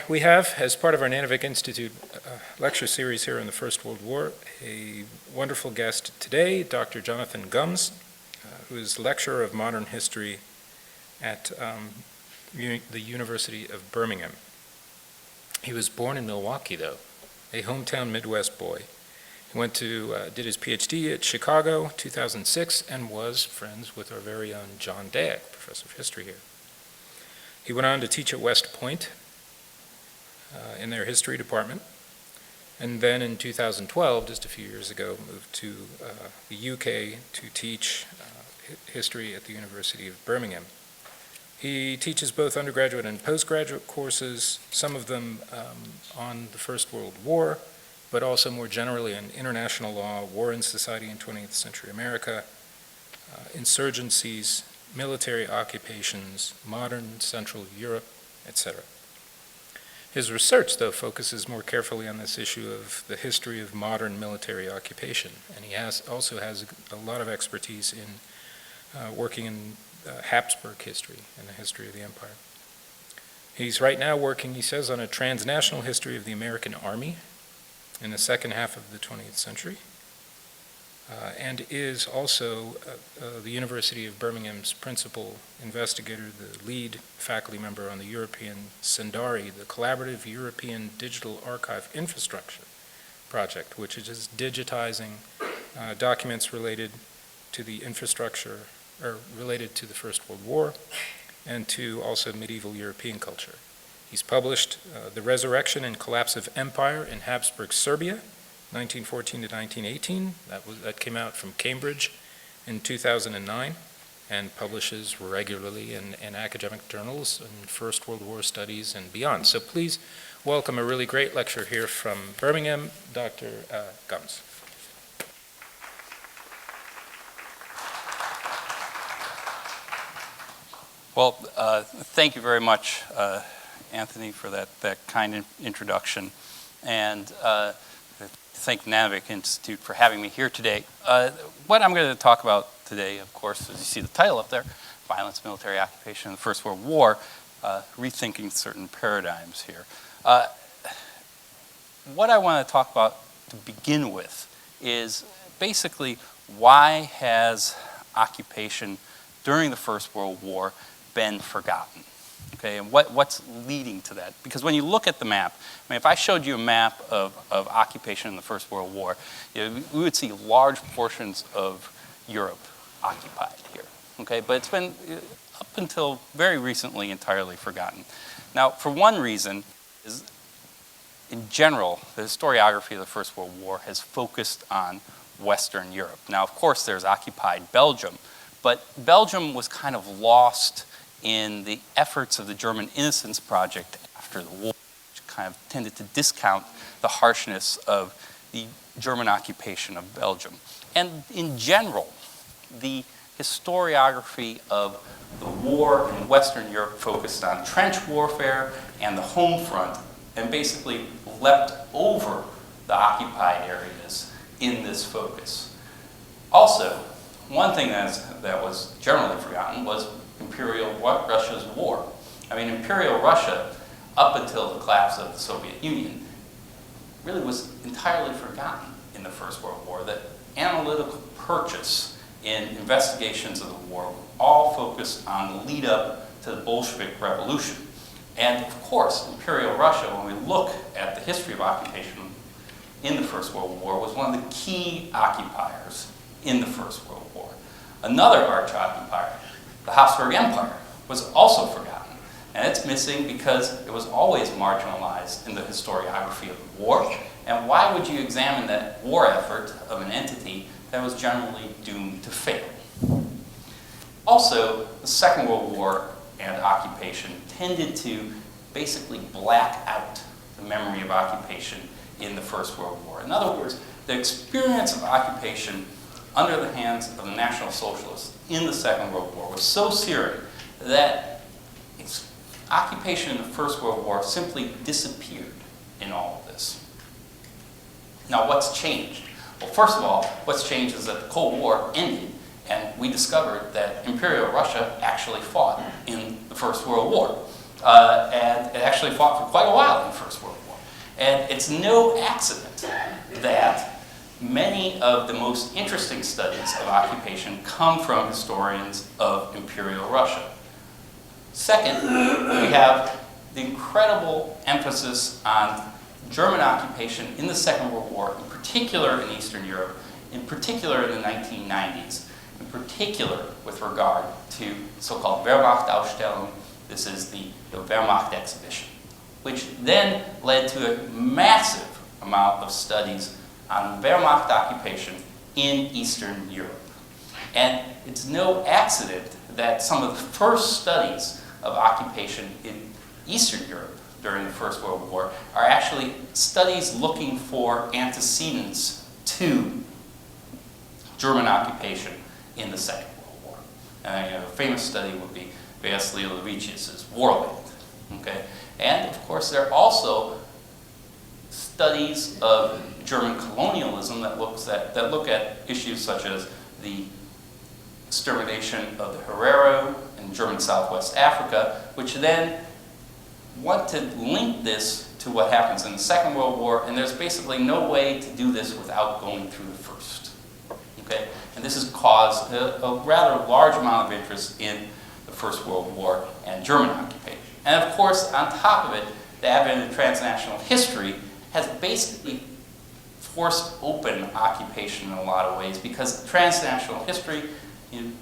We have, as part of our Nanovic Institute lecture series here in the First World War, a wonderful guest today, Dr. Jonathan Gumz, who is lecturer of modern history at the University of Birmingham. He was born in Milwaukee, though, a hometown Midwest boy. He went to, did his PhD at Chicago, 2006, and was friends with our very own John Dayak, professor of history here. He went on to teach at West Point in their history department, and then in 2012, just a few years ago, moved to the UK to teach history at the University of Birmingham. He teaches both undergraduate and postgraduate courses, some of them on the First World War, but also more generally on international law, war and society in 20th century America, insurgencies, military occupations, modern Central Europe, etc. His research, though, focuses more carefully on this issue of the history of modern military occupation, and he also has a lot of expertise in working in Habsburg history and the history of the empire. He's right now working, he says, on a transnational history of the American Army in the second half of the 20th century, and is also the University of Birmingham's principal investigator, the lead faculty member on the European Sendari, the Collaborative European Digital Archive Infrastructure project, which is just digitizing documents related to the infrastructure, or related to the First World War, and to also medieval European culture. He's published The Resurrection and Collapse of Empire in Habsburg Serbia, 1914 to 1918. That came out from Cambridge in 2009 and publishes regularly in academic journals in First World War studies and beyond. So please welcome a really great lecture here from Birmingham, Dr. Gumz. Well, thank you very much, Anthony, for that kind introduction, and thank the Nanovic Institute for having me here today. What I'm going to talk about today, of course, as you see the title up there, Violence, Military Occupation in the First World War, Rethinking Certain Paradigms here. What I want to talk about to begin with is basically why has occupation during the First World War been forgotten? Okay, and what's leading to that? Because when you look at the map, I mean, if I showed you a map of occupation in the First World War, we would see large portions of Europe occupied here. Okay, but it's been up until very recently entirely forgotten. Now, for one reason, is in general, the historiography of the First World War has focused on Western Europe. Now, of course, there's occupied Belgium, but Belgium was kind of lost in the efforts of the German Innocence Project after the war, which kind of tended to discount the harshness of the German occupation of Belgium. And in general, the historiography of the war in Western Europe focused on trench warfare and the home front, and basically leapt over the occupied areas in this focus. Also, one thing that was generally forgotten was Imperial Russia's war. I mean, Imperial Russia, up until the collapse of the Soviet Union, really was entirely forgotten in the First World War. That analytical purchase in investigations of the war were all focused on the lead up to the Bolshevik Revolution. And of course, Imperial Russia, when we look at the history of occupation in the First World War, was one of the key occupiers in the First World War. Another arch occupier, the Habsburg Empire, was also forgotten. And it's missing because it was always marginalized in the historiography of the war. And why would you examine that war effort of an entity that was generally doomed to fail? Also, the Second World War and occupation tended to basically black out the memory of occupation in the First World War. In other words, the experience of occupation under the hands of the National Socialists in the Second World War was so searing that occupation in the First World War simply disappeared in all of this. Now, what's changed? Well, first of all, what's changed is that the Cold War ended, and we discovered that Imperial Russia actually fought in the First World War. and it actually fought for quite a while in the First World War. And it's no accident that many of the most interesting studies of occupation come from historians of Imperial Russia. Second, we have the incredible emphasis on German occupation in the Second World War, in particular in Eastern Europe, in particular in the 1990s, in particular with regard to so-called Wehrmacht-Ausstellung. This is the Wehrmacht exhibition, which then led to a massive amount of studies on Wehrmacht occupation in Eastern Europe. And it's no accident that some of the first studies of occupation in Eastern Europe during the First World War are actually studies looking for antecedents to German occupation in the Second World War. A famous study would be Vasily Levitius's Warland. Okay? And of course, there are also studies of German colonialism that look at issues such as the extermination of the Herero in German Southwest Africa, which then want to link this to what happens in the Second World War, and there's basically no way to do this without going through the first. Okay? And this has caused a rather large amount of interest in the First World War and German occupation. And of course, on top of it, the advent of transnational history has basically forced open occupation in a lot of ways, because transnational history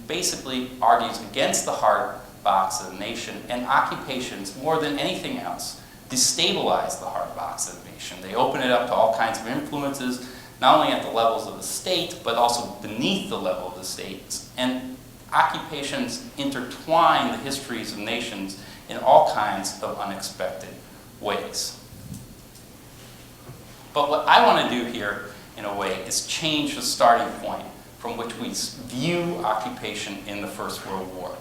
basically argues against the hard box of the nation, and occupations, more than anything else, destabilize the hard box of the nation. They open it up to all kinds of influences, not only at the levels of the state, but also beneath the level of the states. And occupations intertwine the histories of nations in all kinds of unexpected ways. But what I want to do here, in a way, is change the starting point from which we view occupation in the First World War.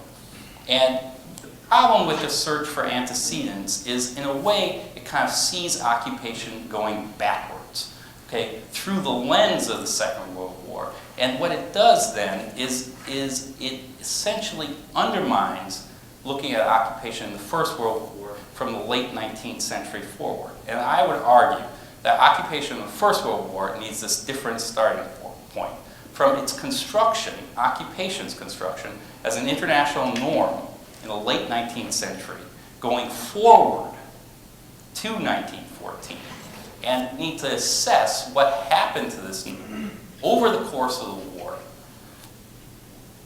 And the problem with the search for antecedents is, in a way, it kind of sees occupation going backwards, okay, through the lens of the Second World War. And what it does then is it essentially undermines looking at occupation in the First World War from the late 19th century forward. And I would argue that occupation in the First World War needs this different starting point. From its construction, occupation's construction, as an international norm in the late 19th century, going forward to 1914, and need to assess what happened to this over the course of the war,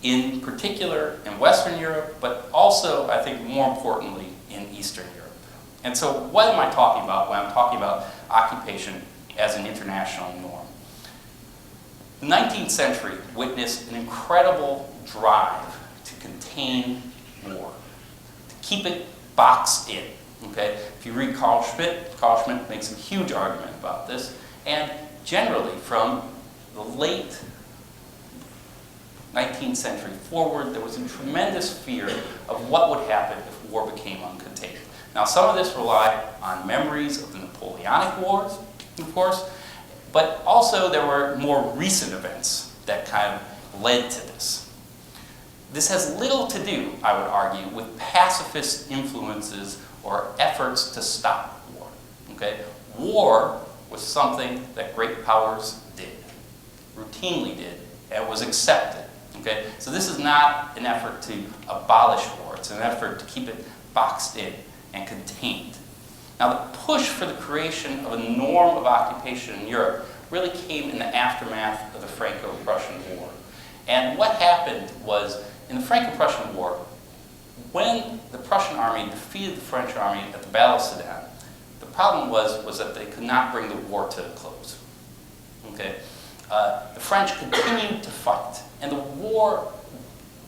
in particular in Western Europe, but also, I think more importantly, in Eastern Europe. And so what am I talking about when I'm talking about occupation as an international norm? The 19th century witnessed an incredible drive to contain war, to keep it boxed in. Okay? If you read Carl Schmitt makes a huge argument about this. And generally, from the late 19th century forward, there was a tremendous fear of what would happen if war became uncontained. Now, some of this relied on memories of the Napoleonic Wars, of course, but also there were more recent events that kind of led to this. This has little to do, I would argue, with pacifist influences or efforts to stop war. Okay? War was something that great powers did, routinely did, and was accepted. Okay? So this is not an effort to abolish war. It's an effort to keep it boxed in and contained. Now, the push for the creation of a norm of occupation in Europe really came in the aftermath of the Franco-Prussian War. And what happened was, in the Franco-Prussian War, when the Prussian army defeated the French army at the Battle of Sedan, the problem was that they could not bring the war to a close. Okay? The French continued to fight, and the war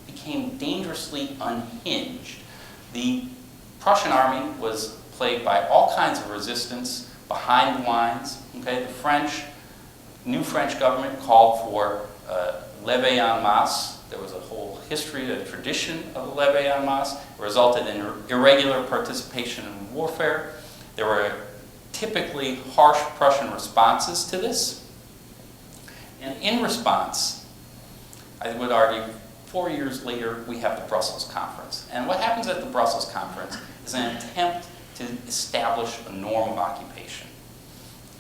became dangerously unhinged. The Prussian army was plagued by all kinds of resistance behind the lines. Okay? The new French government called for levée en masse. There was a whole history, a tradition of the levée en masse. It resulted in irregular participation in warfare. There were typically harsh Prussian responses to this. And in response, I would argue, 4 years later, we have the Brussels Conference. And what happens at the Brussels Conference is an attempt to establish a norm of occupation.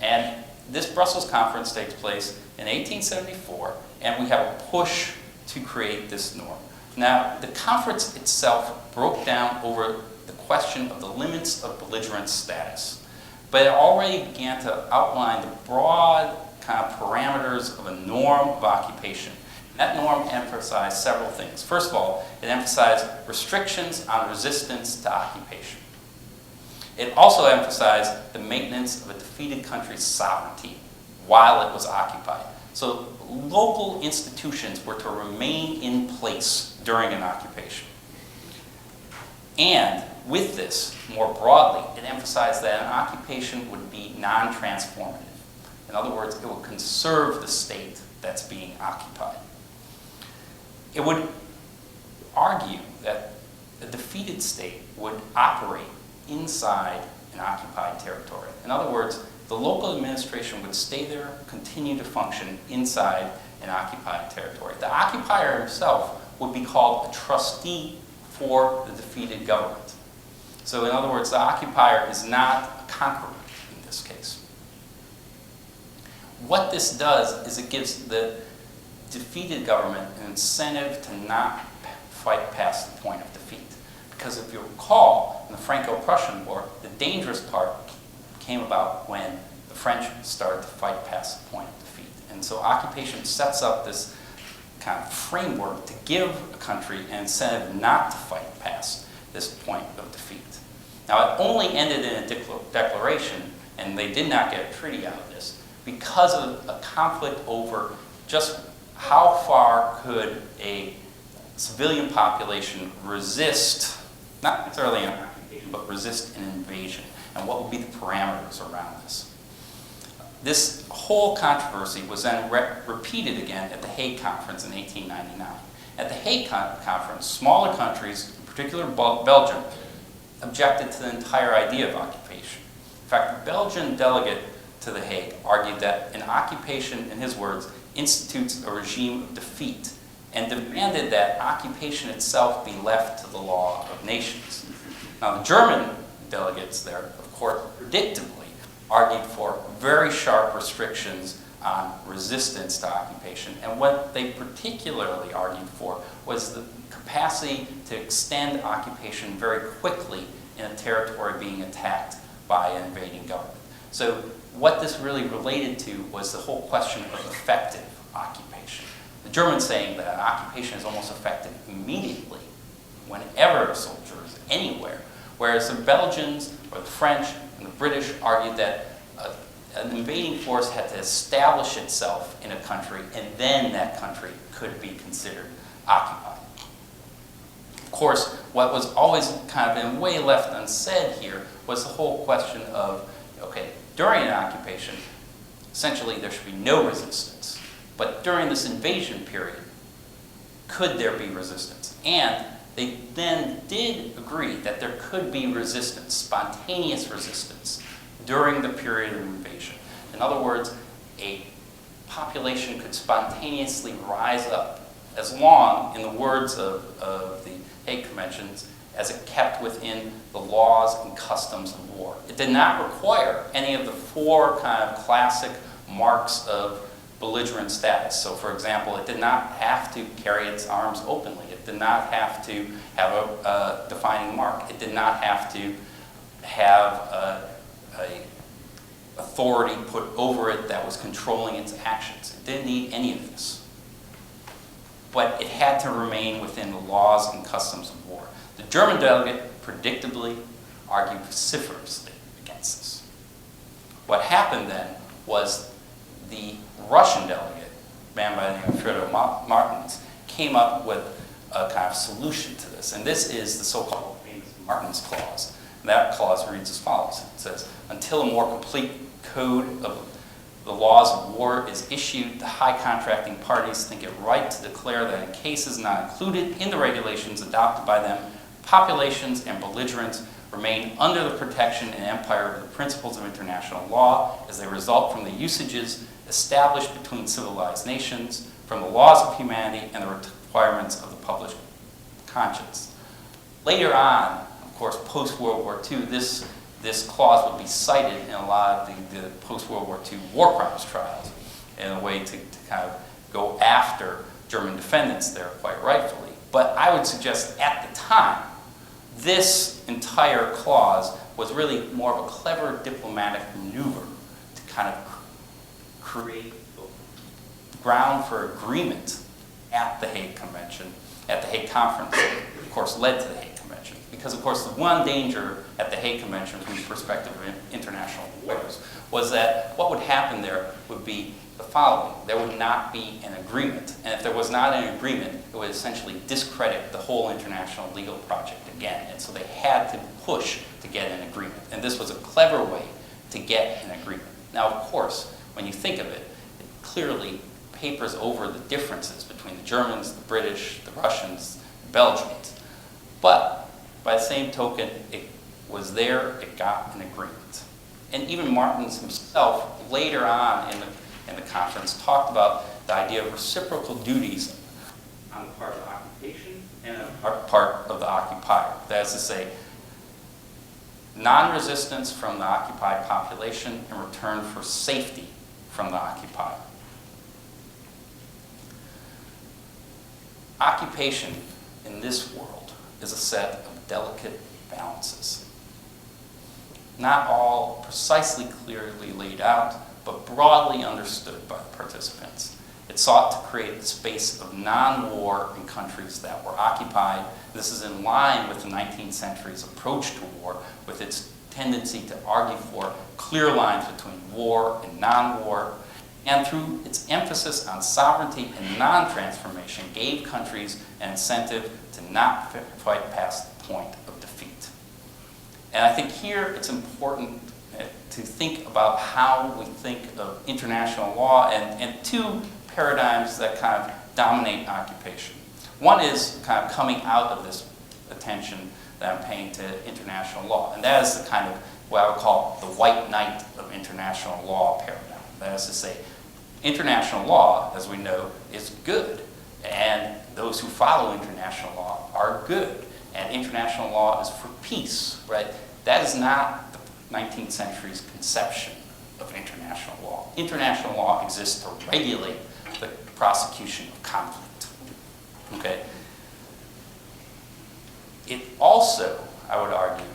And this Brussels Conference takes place in 1874, and we have a push to create this norm. Now, the conference itself broke down over the question of the limits of belligerent status, but it already began to outline the broad kind of parameters of a norm of occupation. That norm emphasized several things. First of all, it emphasized restrictions on resistance to occupation. It also emphasized the maintenance of a defeated country's sovereignty while it was occupied. So local institutions were to remain in place during an occupation. And with this, more broadly, it emphasized that an occupation would be non-transformative. In other words, it would conserve the state that's being occupied. It would argue that a defeated state would operate inside an occupied territory. In other words, the local administration would stay there, continue to function inside an occupied territory. The occupier himself would be called a trustee for the defeated government. So in other words, the occupier is not a conqueror in this case. What this does is it gives the defeated government an incentive to not fight past the point of defeat. Because if you recall, in the Franco-Prussian War, the dangerous part came about when the French started to fight past the point of defeat. And so occupation sets up this kind of framework to give a country an incentive not to fight past this point of defeat. Now, it only ended in a declaration, and they did not get a treaty out of this, because of a conflict over just how far could a civilian population resist, not necessarily an occupation, but resist an invasion, and what would be the parameters around this. This whole controversy was then repeated again at the Hague Conference in 1899. At the Hague Conference, smaller countries, in particular Belgium, objected to the entire idea of occupation. In fact, the Belgian delegate to the Hague argued that an occupation, in his words, institutes a regime of defeat, and demanded that occupation itself be left to the law of nations. Now, the German delegates there, of course, predictably argued for very sharp restrictions on resistance to occupation, and what they particularly argued for was the capacity to extend occupation very quickly in a territory being attacked by an invading government. So what this really related to was the whole question of effective occupation. The Germans saying that an occupation is almost effective immediately whenever a soldier is anywhere, whereas the Belgians or the French and the British argued that an invading force had to establish itself in a country, and then that country could be considered occupied. Of course, what was always kind of in a way left unsaid here was the whole question of, okay, during an occupation, essentially there should be no resistance. But during this invasion period, could there be resistance? And they then did agree that there could be resistance, spontaneous resistance, during the period of invasion. In other words, a population could spontaneously rise up as long, in the words of the Hague Conventions, as it kept within the laws and customs of war. It did not require any of the four kind of classic marks of belligerent status. So, for example, it did not have to carry its arms openly. It did not have to have a defining mark. It did not have to have a authority put over it that was controlling its actions. It didn't need any of this. But it had to remain within the laws and customs of war. The German delegate predictably argued vociferously against this. What happened then was the Russian delegate, a man by the name of Fridolin Martens, came up with a kind of solution to this. And this is the so-called famous Martens Clause. And that clause reads as follows. It says, until a more complete code of the laws of war is issued, the high contracting parties think it right to declare that in cases not included in the regulations adopted by them, populations and belligerents remain under the protection and empire of the principles of international law as they result from the usages established between civilized nations, from the laws of humanity and the requirements of the public conscience. Later on, of course, post-World War II, this clause would be cited in a lot of the post-World War II war crimes trials in a way to kind of go after German defendants there quite rightfully. But I would suggest at the time, this entire clause was really more of a clever diplomatic maneuver to kind of create ground for agreement at the Hague Convention, at the Hague Conference, of course led to the Hague Convention. Because of course the one danger at the Hague Convention from the perspective of international lawyers was that what would happen there would be the following. There would not be an agreement. And if there was not an agreement, it would essentially discredit the whole international legal project again. And so they had to push to get an agreement. And this was a clever way to get an agreement. Now, of course, when you think of it, it clearly papers over the differences between the Germans, the British, the Russians, the Belgians. But by the same token, it was there, it got an agreement. And even Martens himself, later on in the conference, talked about the idea of reciprocal duties on the part of the occupation and on the part of the occupier. That is to say, non-resistance from the occupied population in return for safety from the occupier. Occupation in this world is a set of delicate balances. Not all precisely clearly laid out, but broadly understood by the participants. It sought to create a space of non-war in countries that were occupied. This is in line with the 19th century's approach to war, with its tendency to argue for clear lines between war and non-war, and through its emphasis on sovereignty and non-transformation, gave countries an incentive to not fight past the point of defeat. And I think here it's important to think about how we think of international law and two paradigms that kind of dominate occupation. One is kind of coming out of this attention that I'm paying to international law, and that is the kind of what I would call the white knight of international law paradigm. That is to say, international law, as we know, is good, and those who follow international law are good, and international law is for peace, right? That is not the 19th century's conception of international law. International law exists to regulate the prosecution of conflict, okay? It also, I would argue,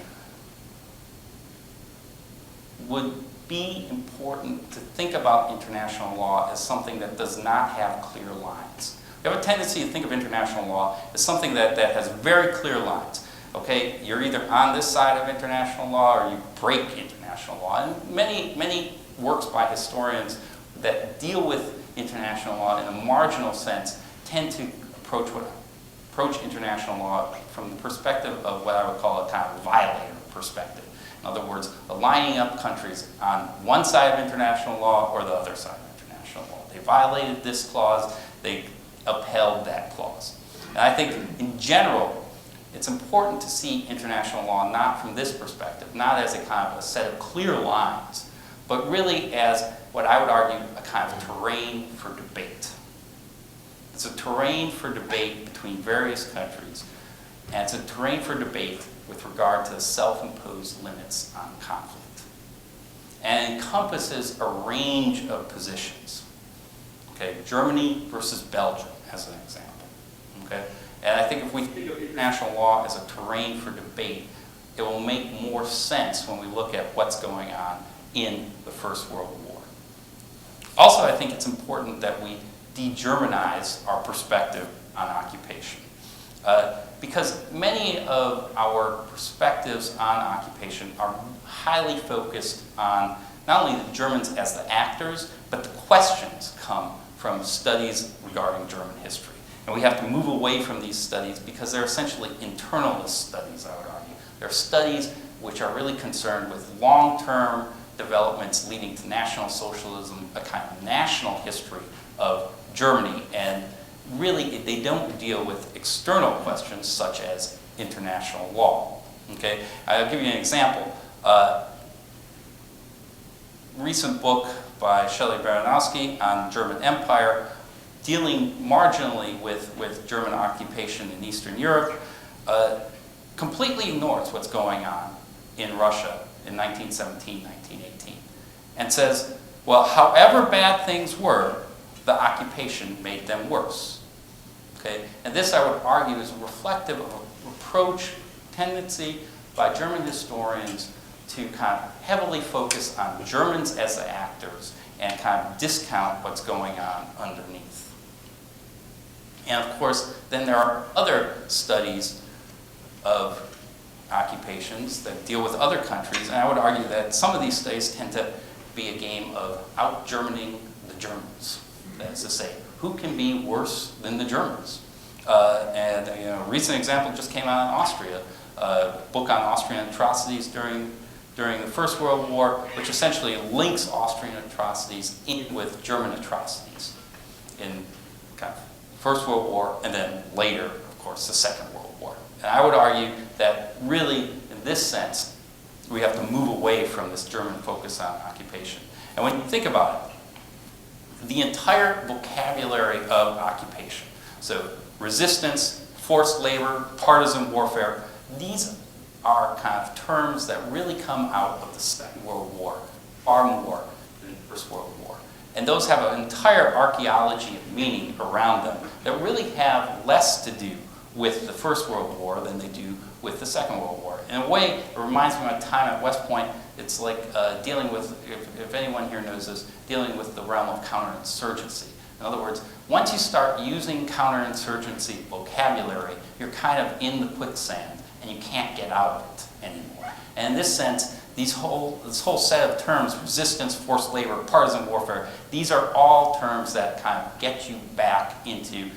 would be important to think about international law as something that does not have clear lines. We have a tendency to think of international law as something that has very clear lines. Okay, you're either on this side of international law or you break international law. And many works by historians that deal with international law in a marginal sense tend to approach international law from the perspective of what I would call a kind of violator perspective. In other words, aligning up countries on one side of international law or the other side of international law. They violated this clause, they upheld that clause. And I think in general, it's important to see international law not from this perspective, not as a kind of a set of clear lines, but really as what I would argue a kind of terrain for debate. It's a terrain for debate between various countries, and it's a terrain for debate with regard to the self-imposed limits on conflict. And it encompasses a range of positions. Okay, Germany versus Belgium as an example. Okay? And I think if we think of international law as a terrain for debate, it will make more sense when we look at what's going on in the First World War. Also, I think it's important that we de-Germanize our perspective on occupation. Because many of our perspectives on occupation are highly focused on not only the Germans as the actors, but the questions come from studies regarding German history. And we have to move away from these studies because they're essentially internalist studies, I would argue. They're studies which are really concerned with long-term developments leading to National Socialism, a kind of national history of Germany. And really, they don't deal with external questions such as international law. Okay? I'll give you an example. Recent book by Shelley Baranowski on German Empire dealing marginally with German occupation in Eastern Europe, completely ignores what's going on in Russia in 1917, 1918, and says, well, however bad things were, the occupation made them worse. Okay? And this, I would argue, is reflective of a reproach tendency by German historians to kind of heavily focus on Germans as the actors and kind of discount what's going on underneath. And of course, then there are other studies of occupations that deal with other countries, and I would argue that some of these studies tend to be a game of out-Germaning the Germans. That is to say, who can be worse than the Germans? And a recent example just came out in Austria, a book on Austrian atrocities during the First World War, which essentially links Austrian atrocities in with German atrocities in kind of First World War, and then later, of course, the Second World War. And I would argue that really, in this sense, we have to move away from this German focus on occupation. And when you think about it, the entire vocabulary of occupation, so resistance, forced labor, partisan warfare, these are kind of terms that really come out of the Second World War, far more than the First World War. And those have an entire archaeology of meaning around them that really have less to do with the First World War than they do with the Second World War. In a way, it reminds me of my time at West Point. It's like dealing with, if anyone here knows this, dealing with the realm of counterinsurgency. In other words, once you start using counterinsurgency vocabulary, you're kind of in the quicksand and you can't get out of it anymore. And in this sense, this whole set of terms, resistance, forced labor, partisan warfare, these are all terms that kind of get you back into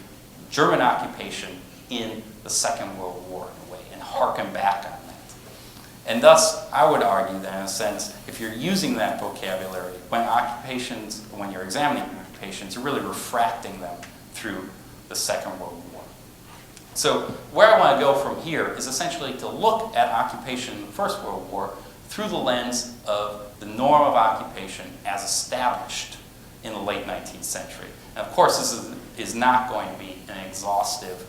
German occupation in the Second World War in a way, and harken back on that. And thus, I would argue that in a sense, if you're using that vocabulary, when you're examining occupations, you're really refracting them through the Second World War. So where I want to go from here is essentially to look at occupation in the First World War through the lens of the norm of occupation as established in the late 19th century. And of course, this is not going to be an exhaustive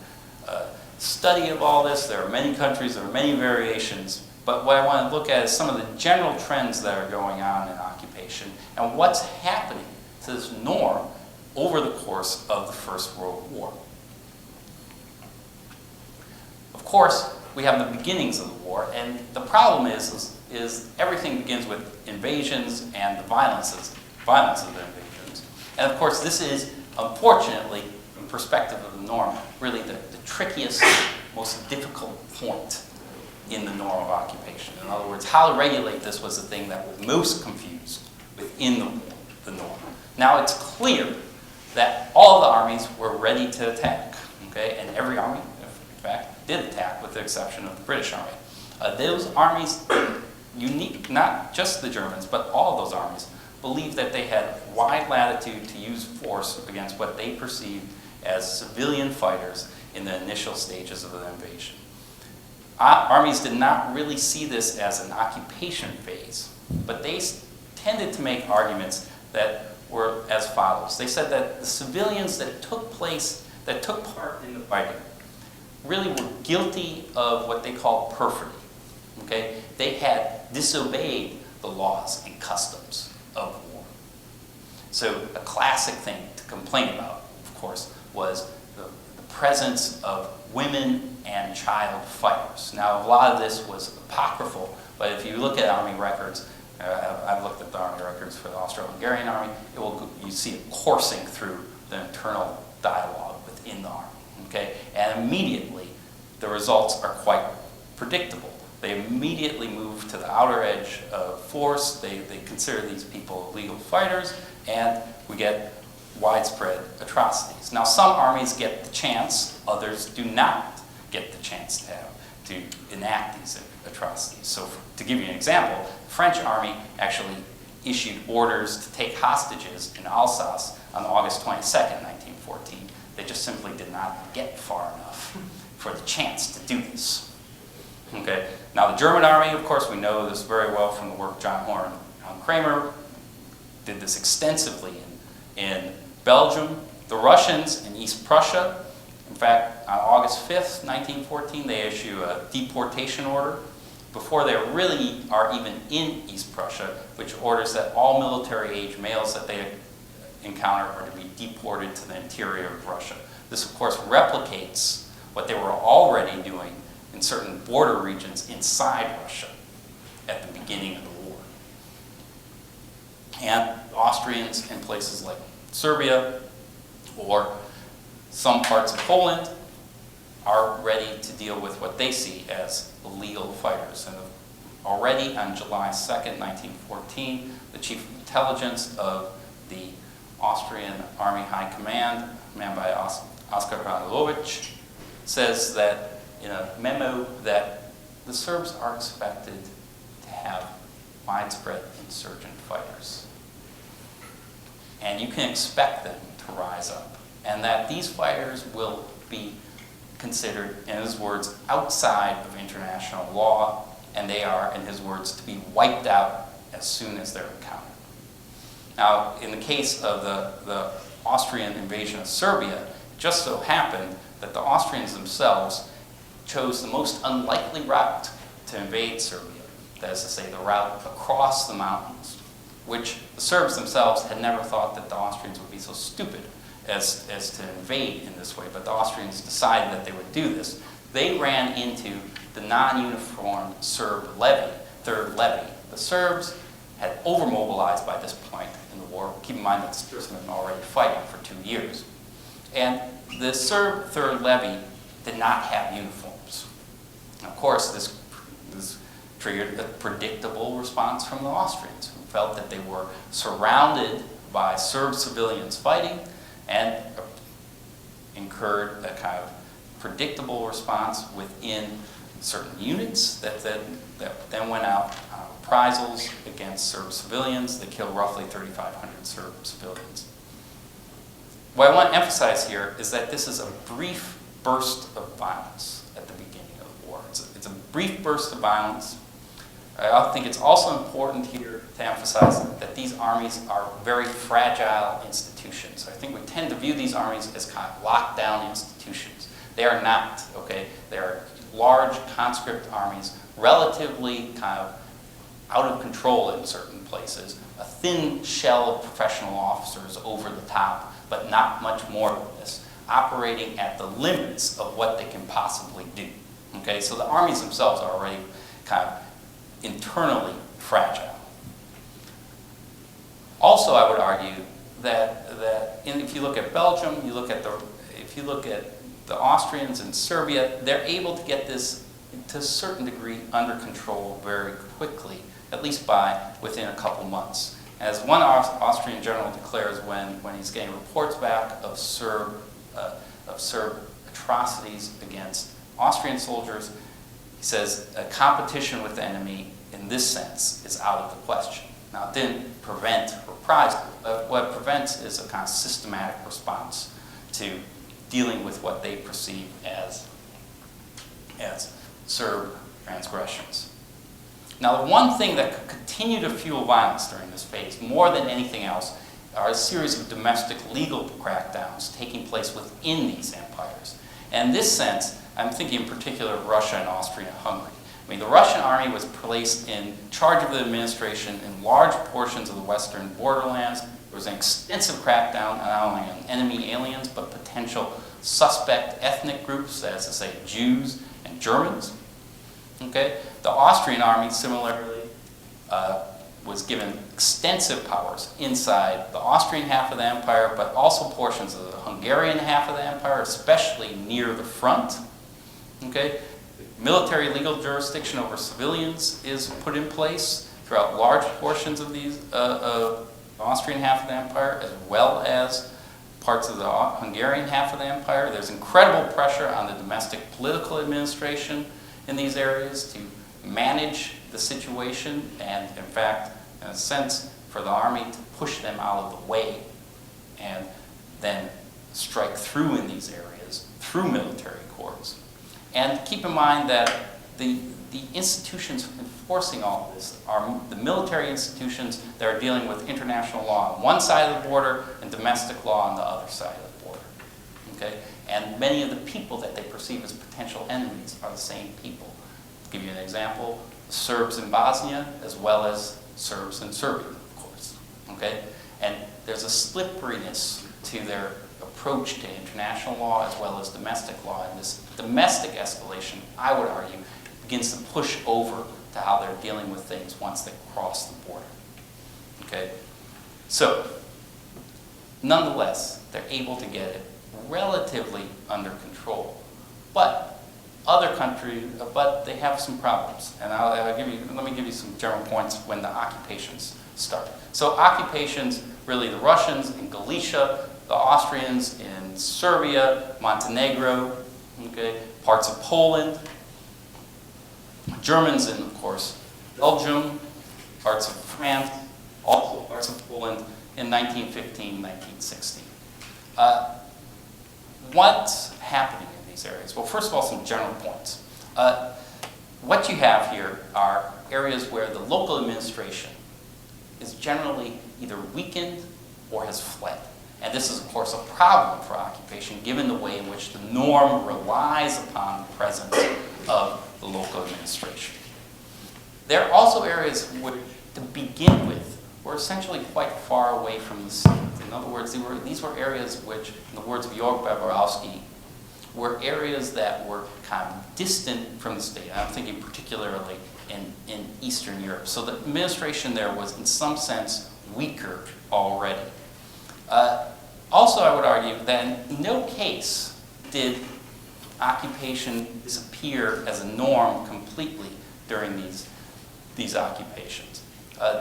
study of all this. There are many countries, there are many variations, but what I want to look at is some of the general trends that are going on in occupation and what's happening to this norm over the course of the First World War. Of course, we have the beginnings of the war, and the problem is everything begins with invasions and the violence of the invasions. And of course, this is, unfortunately, from perspective of the norm, really the trickiest, most difficult point in the norm of occupation. In other words, how to regulate this was the thing that was most confused within the norm. Now it's clear that all the armies were ready to attack, okay? And every army, in fact, did attack with the exception of the British Army. Those armies, unique, not just the Germans, but all of those armies, believed that they had wide latitude to use force against what they perceived as civilian fighters in the initial stages of the invasion. Armies did not really see this as an occupation phase, but they tended to make arguments that were as follows. They said that the civilians that took part in the fighting really were guilty of what they called perfidy. Okay? They had disobeyed the laws and customs of war. So a classic thing to complain about, of course, was the presence of women and child fighters. Now, a lot of this was apocryphal, but if you look at Army records, I've looked at the Army records for the Austro-Hungarian Army, you see it coursing through the internal dialogue within the Army. Okay? And immediately, the results are quite predictable. They immediately move to the outer edge of force. They consider these people illegal fighters, and we get widespread atrocities. Now, some armies get the chance, others do not get the chance to enact these atrocities. So, to give you an example, the French army actually issued orders to take hostages in Alsace on August 22nd, 1914. They just simply did not get far enough for the chance to do this. Okay. Now, the German army, of course, we know this very well from the work John Horn and Kramer did this extensively in Belgium The Russians in East Prussia, in fact, on August 5th, 1914, they issue a deportation order before they really are even in East Prussia, which orders that all military-age males that they encounter are to be deported to the interior of Russia. This, of course, replicates what they were already doing in certain border regions inside Russia at the beginning of the war. And Austrians in places like Serbia or some parts of Poland are ready to deal with what they see as illegal fighters. And already on July 2nd, 1914, the chief of intelligence of the Austrian Army High Command, a man by Oskar Radulovic, says that in a memo that the Serbs are expected to have widespread insurgent fighters. And you can expect them to rise up. And that these fighters will be considered, in his words, outside of international law, and they are, in his words, to be wiped out as soon as they're encountered. Now, in the case of the Austrian invasion of Serbia, it just so happened that the Austrians themselves chose the most unlikely route to invade Serbia. That is to say, the route across the mountains, which the Serbs themselves had never thought that the Austrians would be so stupid as to invade in this way, but the Austrians decided that they would do this. They ran into the non-uniformed Serb levy, Third Levy. The Serbs had overmobilized by this point in the war. Keep in mind that the Serbs had been already fighting for 2 years. And the Serb Third Levy did not have uniforms. And of course, this triggered a predictable response from the Austrians, who felt that they were surrounded by Serb civilians fighting, and incurred a kind of predictable response within certain units that then went out on reprisals against Serb civilians. They killed roughly 3,500 Serb civilians. What I want to emphasize here is that this is a brief burst of violence at the beginning of the war. It's a brief burst of violence. I think it's also important here to emphasize that these armies are very fragile institutions. I think we tend to view these armies as kind of locked down institutions. They are not, okay? They are large conscript armies, relatively kind of out of control in certain places, a thin shell of professional officers over the top, but not much more than this, operating at the limits of what they can possibly do, okay? So the armies themselves are already kind of internally fragile. Also, I would argue that if you look at Belgium, if you look at the Austrians in Serbia, they're able to get this to a certain degree under control very quickly, at least within a couple months. As one Austrian general declares when he's getting reports back of Serb atrocities against Austrian soldiers, he says a competition with the enemy in this sense is out of the question. Now, it didn't prevent reprisal. What it prevents is a kind of systematic response to dealing with what they perceive as Serb transgressions. Now, the one thing that could continue to fuel violence during this phase, more than anything else, are a series of domestic legal crackdowns taking place within these empires. And in this sense, I'm thinking in particular of Russia and Austria and Hungary. I mean, the Russian army was placed in charge of the administration in large portions of the western borderlands. There was an extensive crackdown not only on enemy aliens, but potential suspect ethnic groups, that is to say Jews and Germans. Okay? The Austrian army, similarly, was given extensive powers inside the Austrian half of the empire, but also portions of the Hungarian half of the empire, especially near the front. Okay? Military legal jurisdiction over civilians is put in place throughout large portions of these Austrian half of the empire, as well as parts of the Hungarian half of the empire. There's incredible pressure on the domestic political administration in these areas to manage the situation, and in fact, in a sense, for the army to push them out of the way and then strike through in these areas through military courts. And keep in mind that the institutions enforcing all of this are the military institutions that are dealing with international law on one side of the border and domestic law on the other side of the okay? And many of the people that they perceive as potential enemies are the same people. To give you an example, Serbs in Bosnia, as well as Serbs in Serbia, of course, okay? And there's a slipperiness to their approach to international law as well as domestic law. And this domestic escalation, I would argue, begins to push over to how they're dealing with things once they cross the border, okay? So, nonetheless, they're able to get it relatively under control. But other countries, but they have some problems. And let me give you some general points when the occupations start. So occupations, really the Russians in Galicia, the Austrians in Serbia, Montenegro, okay, parts of Poland, Germans in, of course, Belgium, parts of France, also parts of Poland in 1915, 1916. What's happening in these areas? Well, first of all, some general points. What you have here are areas where the local administration is generally either weakened or has fled. And this is, of course, a problem for occupation, given the way in which the norm relies upon the presence of the local administration. There are also areas which, to begin with, were essentially quite far away from the state. In other words, these were areas which, in the words of Jörg Baborowski, were areas that were kind of distant from the state. I'm thinking particularly in Eastern Europe. So the administration there was, in some sense, weaker already. Also, I would argue that in no case did occupation disappear as a norm completely during these occupations.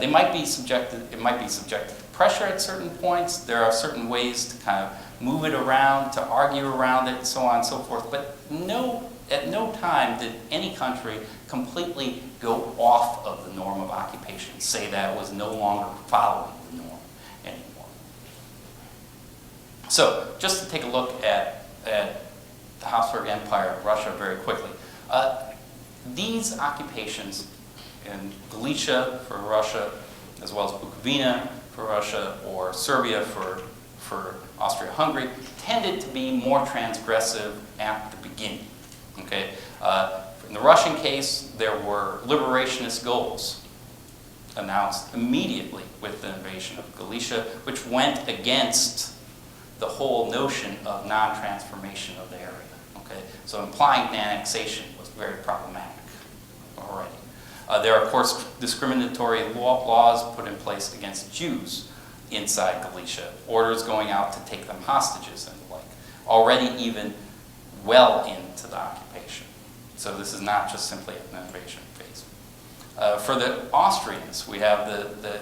It might be subjected to pressure at certain points. There are certain ways to kind of move it around, to argue around it, and so on and so forth. But at no time did any country completely go off of the norm of occupation, say that it was no longer following the norm anymore. So, just to take a look at the Habsburg Empire of Russia very quickly. These occupations in Galicia for Russia, as well as Bukovina for Russia, or Serbia for Austria-Hungary, tended to be more transgressive at the beginning. Okay? In the Russian case, there were liberationist goals announced immediately with the invasion of Galicia, which went against the whole notion of non-transformation of the area. Okay? So implying annexation was very problematic already. There are, of course, discriminatory laws put in place against Jews inside Galicia, orders going out to take them hostages and the like, already even well into the occupation. So this is not just simply an invasion phase. For the Austrians, we have the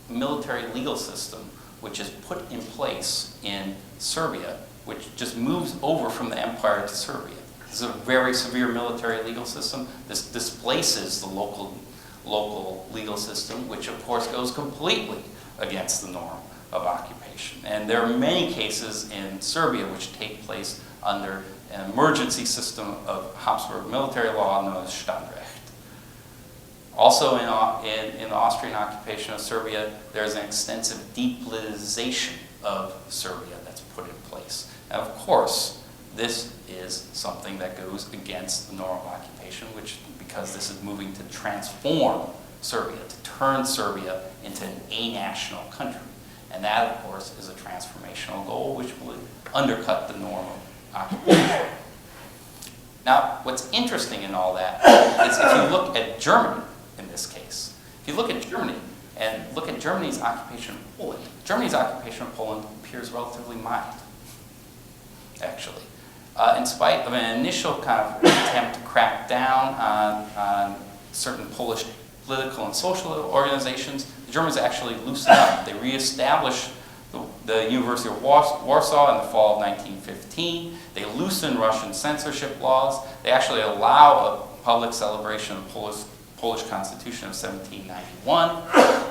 military legal system, which is put in place in Serbia, which just moves over from the empire to Serbia. This is a very severe military legal system. This displaces the local legal system, which of course goes completely against the norm of occupation. And there are many cases in Serbia which take place under an emergency system of Habsburg military law known as Standrecht. Also in the Austrian occupation of Serbia, there's an extensive depoliticization of Serbia that's put in place. And of course, this is something that goes against the norm of occupation, because this is moving to transform Serbia, to turn Serbia into an a-national country. And that, of course, is a transformational goal which would undercut the norm of occupation. Now, what's interesting in all that is if you look at Germany in this case, if you look at Germany and look at Germany's occupation of Poland, Germany's occupation of Poland appears relatively mild, actually. In spite of an initial kind of attempt to crack down on certain Polish political and social organizations, the Germans actually loosened up. They reestablished the University of Warsaw in the fall of 1915. They loosened Russian censorship laws. They actually allow a public celebration of the Polish Constitution of 1791.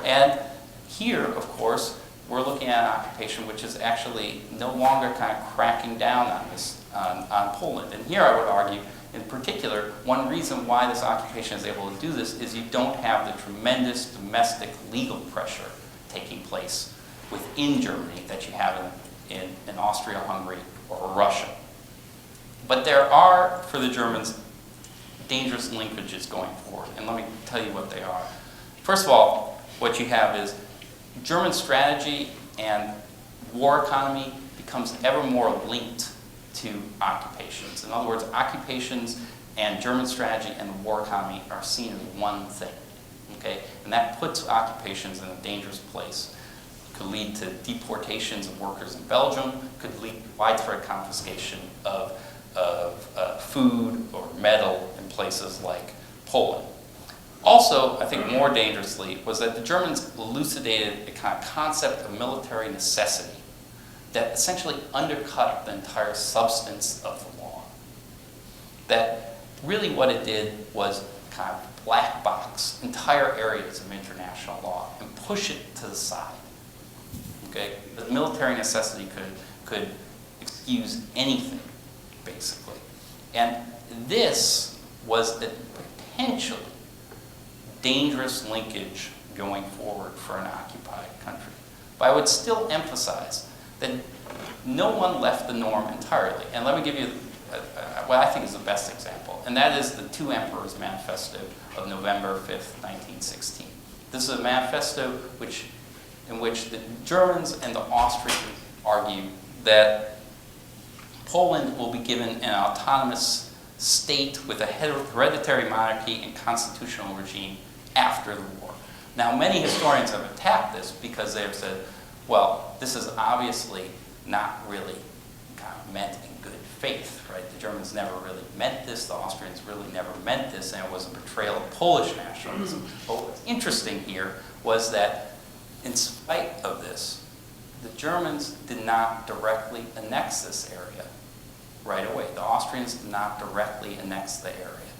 And here, of course, we're looking at an occupation which is actually no longer kind of cracking down on this, on Poland. And here I would argue, in particular, one reason why this occupation is able to do this is you don't have the tremendous domestic legal pressure taking place within Germany that you have in Austria-Hungary or Russia. But there are, for the Germans, dangerous linkages going forward, and let me tell you what they are. First of all, what you have is German strategy and war economy becomes ever more linked to occupations. In other words, occupations and German strategy and the war economy are seen as one thing, okay? And that puts occupations in a dangerous place. Could lead to deportations of workers in Belgium, could lead to widespread confiscation of food or metal in places like Poland. Also, I think more dangerously, was that the Germans elucidated a kind of concept of military necessity that essentially undercut the entire substance of the law. That really what it did was kind of black box entire areas of international law and push it to the side. Okay? The military necessity could excuse anything, basically. And this was a potentially dangerous linkage going forward for an occupied country. But I would still emphasize that no one left the norm entirely. And let me give you what I think is the best example, and that is the Two Emperors Manifesto of November 5th, 1916. This is a manifesto in which the Germans and the Austrians argue that Poland will be given an autonomous state with a hereditary monarchy and constitutional regime after the war. Now, many historians have attacked this because they have said, well, this is obviously not really kind of meant in good faith, right? The Germans never really meant this, the Austrians really never meant this, and it was a betrayal of Polish nationalism. But what's interesting here was that in spite of this, the Germans did not directly annex this area right away. The Austrians did not directly annex the area,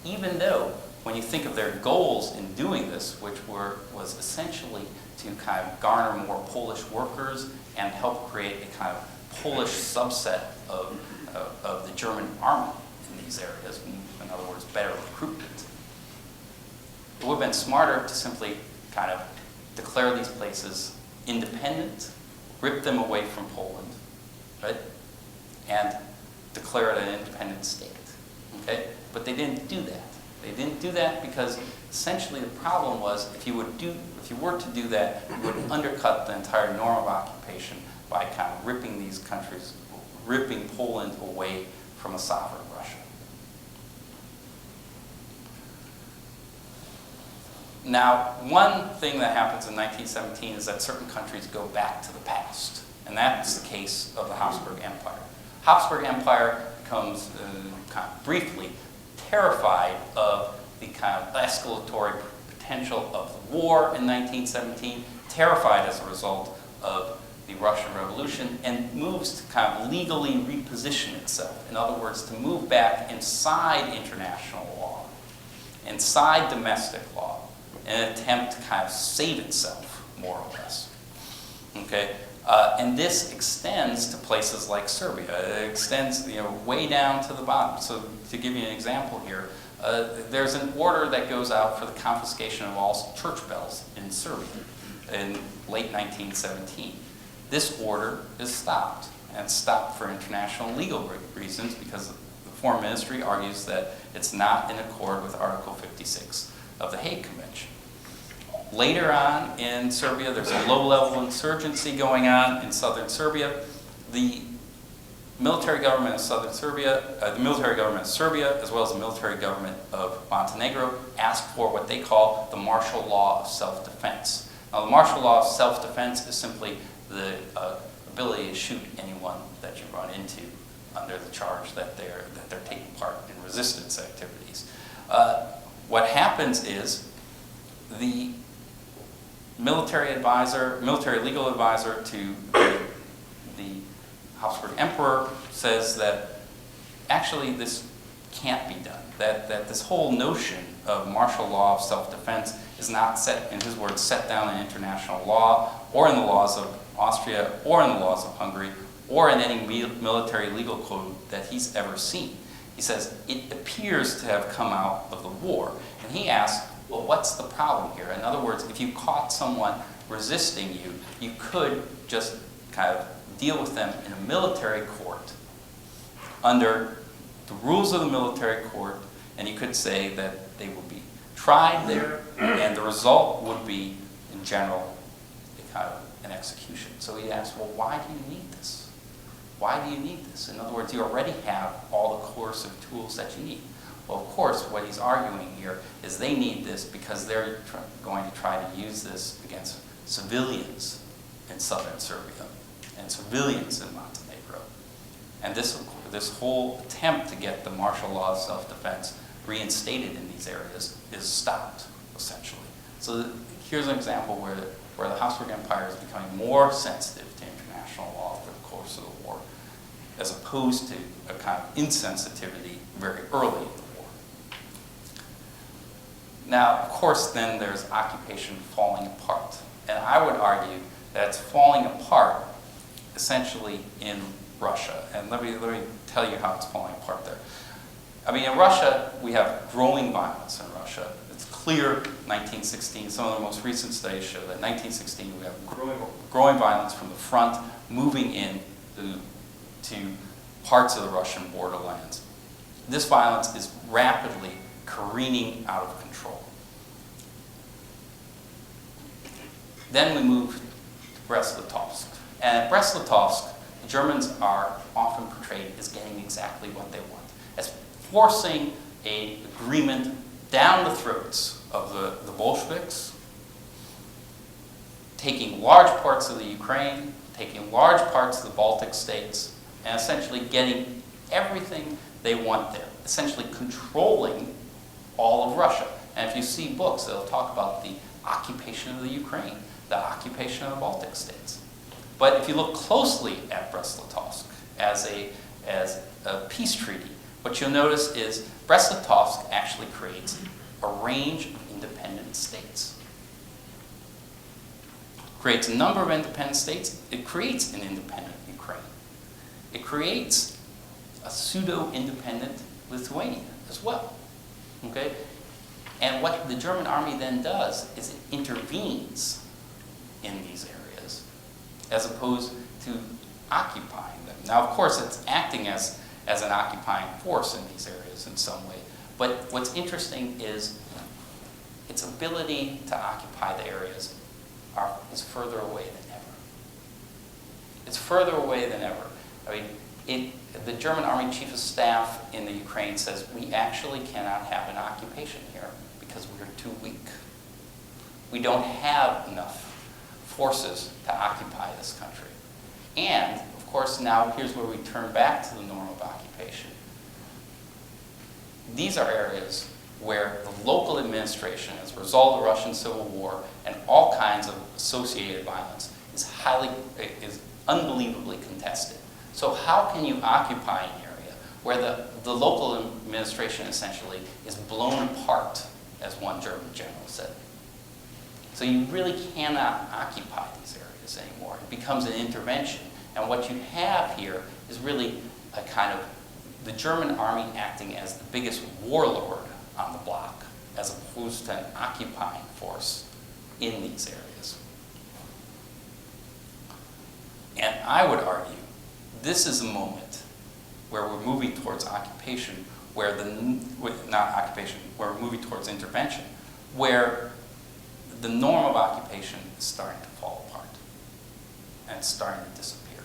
even though when you think of their goals in doing this, which was essentially to kind of garner more Polish workers and help create a kind of Polish subset of the German army in these areas, in other words, better recruitment. It would have been smarter to simply kind of declare these places independent, rip them away from Poland, right? And declare it an independent state, okay? But they didn't do that. They didn't do that because essentially the problem was if you were to do that, you would undercut the entire norm of occupation by kind of ripping these countries, ripping Poland away from a sovereign Russia. Now, one thing that happens in 1917 is that certain countries go back to the past, and that's the case of the Habsburg Empire. Habsburg Empire becomes kind of briefly terrified of the kind of escalatory potential of the war in 1917, terrified as a result of the Russian Revolution, and moves to kind of legally reposition itself. In other words, to move back inside international law, inside domestic law, in an attempt to kind of save itself, more or less. Okay? And this extends to places like Serbia. It extends, way down to the bottom. So to give you an example here, there's an order that goes out for the confiscation of all church bells in Serbia in late 1917. This order is stopped, and it's stopped for international legal reasons because the Foreign Ministry argues that it's not in accord with Article 56 of the Hague Convention. Later on in Serbia, there's a low-level insurgency going on in southern Serbia. The military government of southern Serbia, the military government of Serbia, as well as the military government of Montenegro, asked for what they call the martial law of self-defense. Now, the martial law of self-defense is simply the ability to shoot anyone that you run into under the charge that they're taking part in resistance activities. What happens is the military legal advisor to the Habsburg Emperor says that actually this can't be done, that this whole notion of martial law of self-defense is not set, in his words, set down in international law or in the laws of Austria or in the laws of Hungary or in any military legal code that he's ever seen. He says it appears to have come out of the war. And he asks, well, what's the problem here? In other words, if you caught someone resisting you, you could just kind of deal with them in a military court under the rules of the military court, and you could say that they would be tried there, and the result would be, in general, a kind of an execution. So he asks, well, why do you need this? Why do you need this? In other words, you already have all the coercive tools that you need. Well, of course, what he's arguing here is they need this because they're going to try to use this against civilians in southern Serbia and civilians in Montenegro. And this whole attempt to get the martial law of self-defense reinstated in these areas is stopped, essentially. So here's an example where the Habsburg Empire is becoming more sensitive to international law through the course of the war, as opposed to a kind of insensitivity very early in the war. Now, of course, then there's occupation falling apart. And I would argue that it's falling apart essentially in Russia. And let me tell you how it's falling apart there. I mean, in Russia, we have growing violence in Russia. It's clear, 1916, some of the most recent studies show that 1916 we have growing violence from the front moving in to parts of the Russian borderlands. This violence is rapidly careening out of control. Then we move to Brest-Litovsk. And at Brest-Litovsk, the Germans are often portrayed as getting exactly what they want, as forcing an agreement down the throats of the Bolsheviks, taking large parts of the Ukraine, taking large parts of the Baltic states, and essentially getting everything they want there, essentially controlling all of Russia. And if you see books, they'll talk about the occupation of the Ukraine, the occupation of the Baltic states. But if you look closely at Brest-Litovsk as a peace treaty, what you'll notice is Brest-Litovsk actually creates a range of independent states. Creates a number of independent states. It creates an independent Ukraine. It creates a pseudo-independent Lithuania as well. Okay? And what the German army then does is it intervenes in these areas as opposed to occupying them. Now, of course, it's acting as an occupying force in these areas in some way. But what's interesting is its ability to occupy the areas is further away than ever. It's further away than ever. I mean, the German Army Chief of Staff in the Ukraine says, we actually cannot have an occupation here because we're too weak. We don't have enough forces to occupy this country. And, of course, now here's where we turn back to the norm of occupation. These are areas where the local administration, as a result of the Russian Civil War and all kinds of associated violence, is unbelievably contested. So how can you occupy an area where the local administration essentially is blown apart, as one German general said? So you really cannot occupy these areas anymore. It becomes an intervention. And what you have here is really a kind of the German army acting as the biggest warlord on the block, as opposed to an occupying force in these areas. And I would argue this is a moment where we're moving towards occupation, where we're moving towards intervention, where the norm of occupation is starting to fall apart and it's starting to disappear.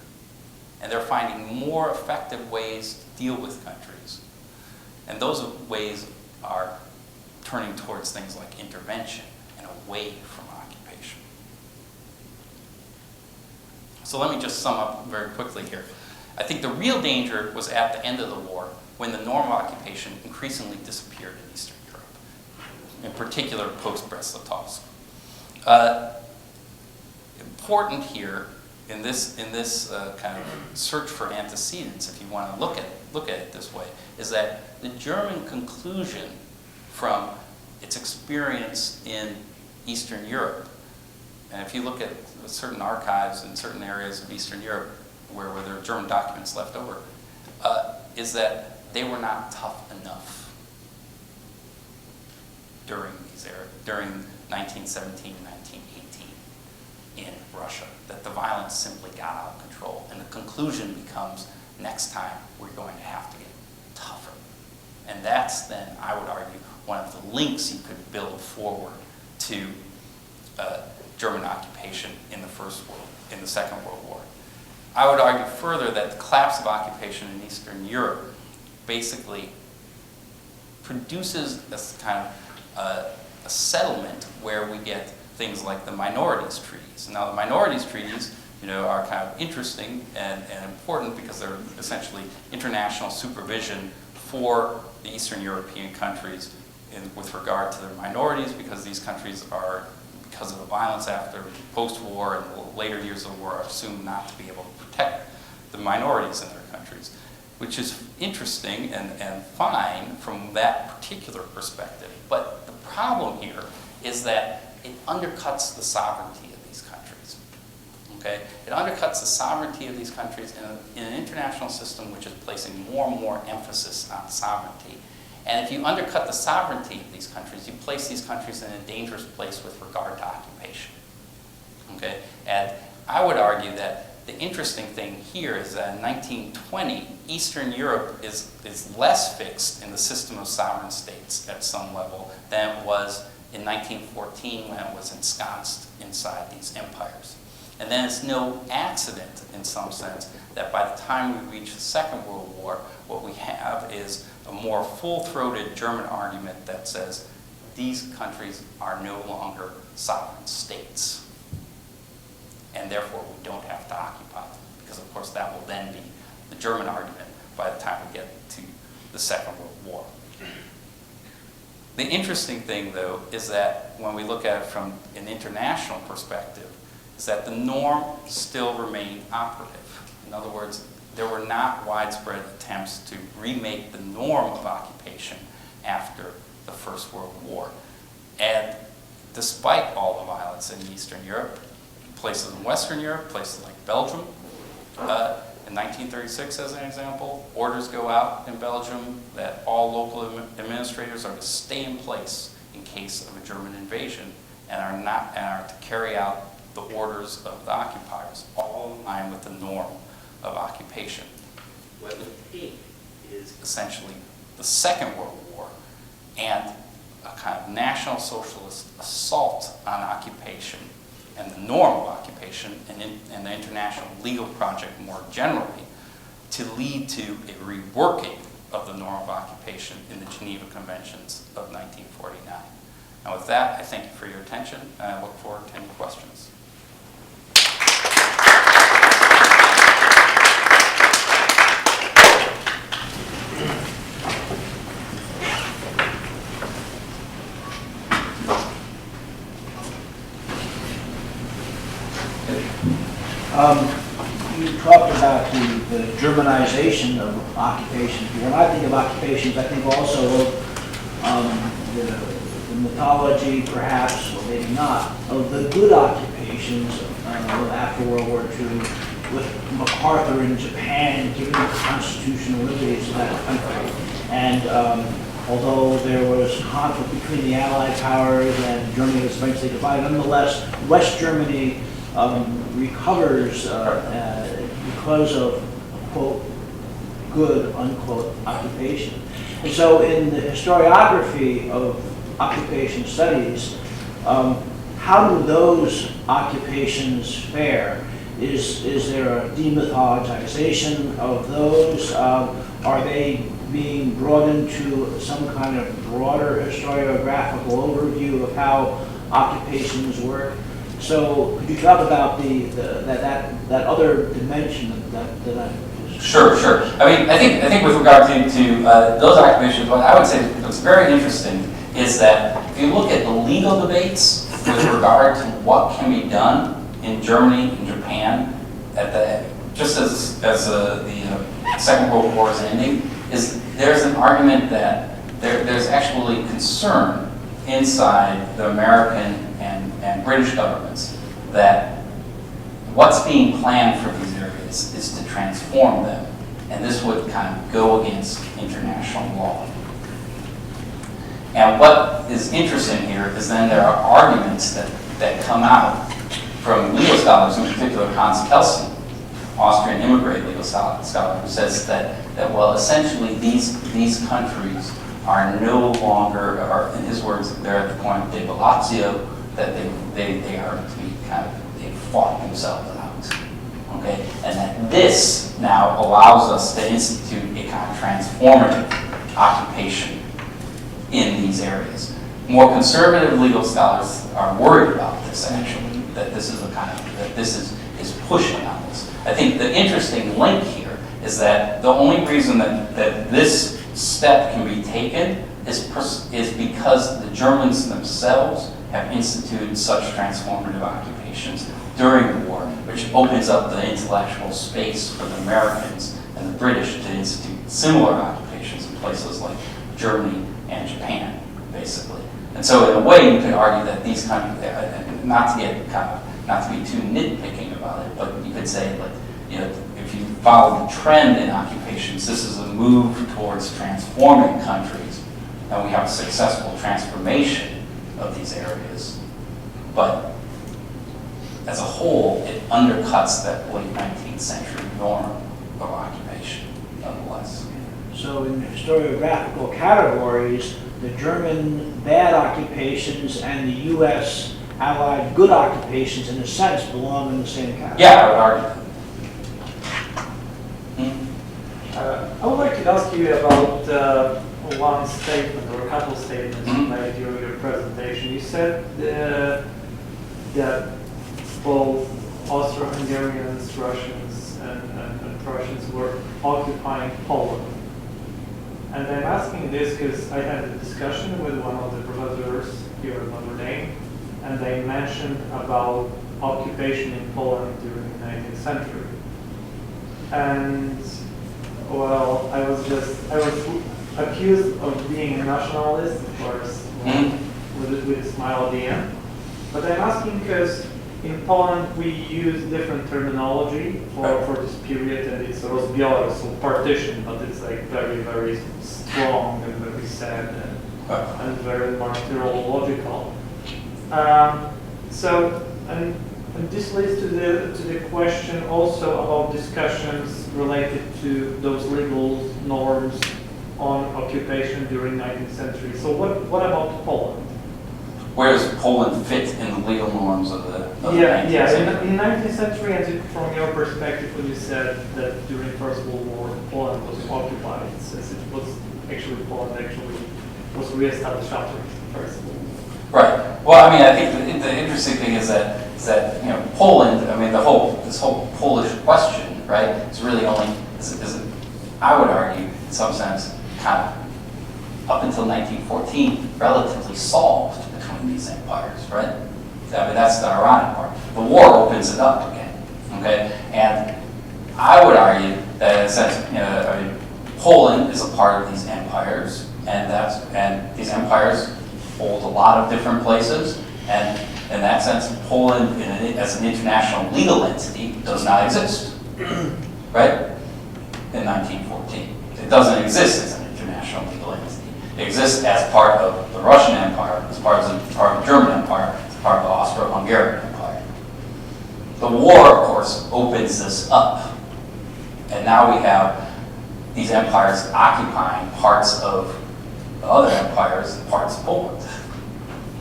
And they're finding more effective ways to deal with countries. And those ways are turning towards things like intervention and away from occupation. So let me just sum up very quickly here. I think the real danger was at the end of the war when the norm of occupation increasingly disappeared in Eastern Europe, in particular post-Brest-Litovsk. Important here in this kind of search for antecedents, if you want to look at it this way, is that the German conclusion from its experience in Eastern Europe, and if you look at certain archives in certain areas of Eastern Europe where there are German documents left over, is that they were not tough enough during 1917, 1918 in Russia, that the violence violence simply got out of control. And the conclusion becomes, next time we're going to have to get tougher. And that's then, I would argue, one of the links you could build forward to German occupation in the Second World War. I would argue further that the collapse of occupation in Eastern Europe basically produces this kind of a settlement where we get things like the minorities treaties. Now, the minorities treaties, are kind of interesting and important because they're essentially international supervision for the Eastern European countries with regard to their minorities, because these countries are, because of the violence after post-war and the later years of the war, are assumed not to be able to protect the minorities in their countries, which is interesting and fine from that particular perspective. But the problem here is that it undercuts the sovereignty of these countries. Okay? It undercuts the sovereignty of these countries in an international system which is placing more and more emphasis on sovereignty. And if you undercut the sovereignty of these countries, you place these countries in a dangerous place with regard to occupation. Okay? And I would argue that the interesting thing here is that in 1920, Eastern Europe is less fixed in the system of sovereign states at some level than it was in 1914 when it was ensconced inside these empires. And then it's no accident, in some sense, that by the time we reach the Second World War, what we have is a more full-throated German argument that says these countries are no longer sovereign states, and therefore we don't have to occupy them, because of course that will then be the German argument by the time we get to the Second World War. The interesting thing, though, is that when we look at it from an international perspective, is that the norm still remained operative. In other words, there were not widespread attempts to remake the norm of occupation after the First World War. And despite all the violence in Eastern Europe, places in Western Europe, places like Belgium, in 1936, as an example, orders go out in Belgium that all local administrators are to stay in place in case of a German invasion and are to carry out the orders of the occupiers, all in line with the norm of occupation. What we take is essentially the Second World War and a kind of National Socialist assault on occupation and the norm of occupation and the international legal project more generally to lead to a reworking of the norm of occupation in the Geneva Conventions of 1949. Now with that, I thank you for your attention, and I look forward to any questions. You talked about the Germanization of occupations. When I think of occupations, I think also of the mythology, perhaps, or maybe not, of the good occupations after World War II, with MacArthur in Japan giving constitutional liberties to that country. And although there was conflict between the Allied powers and Germany was eventually divided, nonetheless, West Germany recovers because of, quote, good, unquote, occupation. And so in the historiography of occupation studies, how do those occupations fare? Is there a demythologization of those? Are they being brought into some kind of broader historiographical overview of how occupations work? So could you talk about that other dimension that I just... Sure. I think with regard to those occupations, what I would say what's very interesting is that if you look at the legal debates with regard to what can be done in Germany and Japan just as the Second World War is ending, there's an argument that there's actually concern inside the American and British governments that what's being planned for these areas is to transform them, and this would kind of go against international law. And what is interesting here is then there are arguments that come out from legal scholars, in particular Hans Kelsen, Austrian immigrant legal scholar, who says that well, essentially these countries are no longer, or in his words, they're at the point of debillatio, that they are to be kind of, they fought themselves out, okay? And that this now allows us to institute a kind of transformative occupation in these areas. More conservative legal scholars are worried about this, actually, that this is a kind of, that this is pushing on this. I think the interesting link here is that the only reason that this step can be taken is because the Germans themselves have instituted such transformative occupations during the war, which opens up the intellectual space for the Americans and the British to institute similar occupations in places like Germany and Japan, basically. And so in a way, you could argue that these countries, not to be too nitpicking about it, but you could say, like, you know, if you follow the trend in occupations, this is a move towards transforming countries, and we have a successful transformation of these areas. But as a whole, it undercuts that late 19th century norm of occupation, nonetheless. So in historiographical categories, the German bad occupations and the U.S. Allied good occupations, in a sense, belong in the same category. Yeah, I would argue. I would like to ask you about one statement or a couple statements you made during your presentation. You said that both Austro-Hungarians, Russians, and Prussians were occupying Poland. And I'm asking this because I had a discussion with one of the professors here at Notre Dame, and they mentioned about occupation in Poland during the 19th century. And well, I was accused of being a nationalist, of course, with a smile at the end. But I'm asking because in Poland we use different terminology for this period, and it's rozbiory, so partition, but it's like very, very strong and very sad and very martyrological. And this leads to the question also about discussions related to those legal norms on occupation during 19th century. So what about Poland? Where does Poland fit in the legal norms of the 19th century? In 19th century, and from your perspective, when you said that during First World War, Poland was occupied, since it was actually Poland was reestablished after the First World War. Right. Well, I mean, I think the interesting thing is that you know, Poland. I mean, this whole Polish question, right? Is really only I would argue in some sense kind of up until 1914 relatively solved between these empires, right? I mean, that's the ironic part. The war opens it up again, okay? And I would argue that in a sense, you know, I mean, Poland is a part of these empires, and these empires hold a lot of different places, and in that sense, Poland as an international legal entity does not exist, right? In 1914. It doesn't exist as an international legal entity. It exists as part of the Russian Empire, as part of the German Empire, as part of the Austro-Hungarian Empire. The war, of course, opens this up, and now we have these empires occupying parts of the other empires, parts of Poland,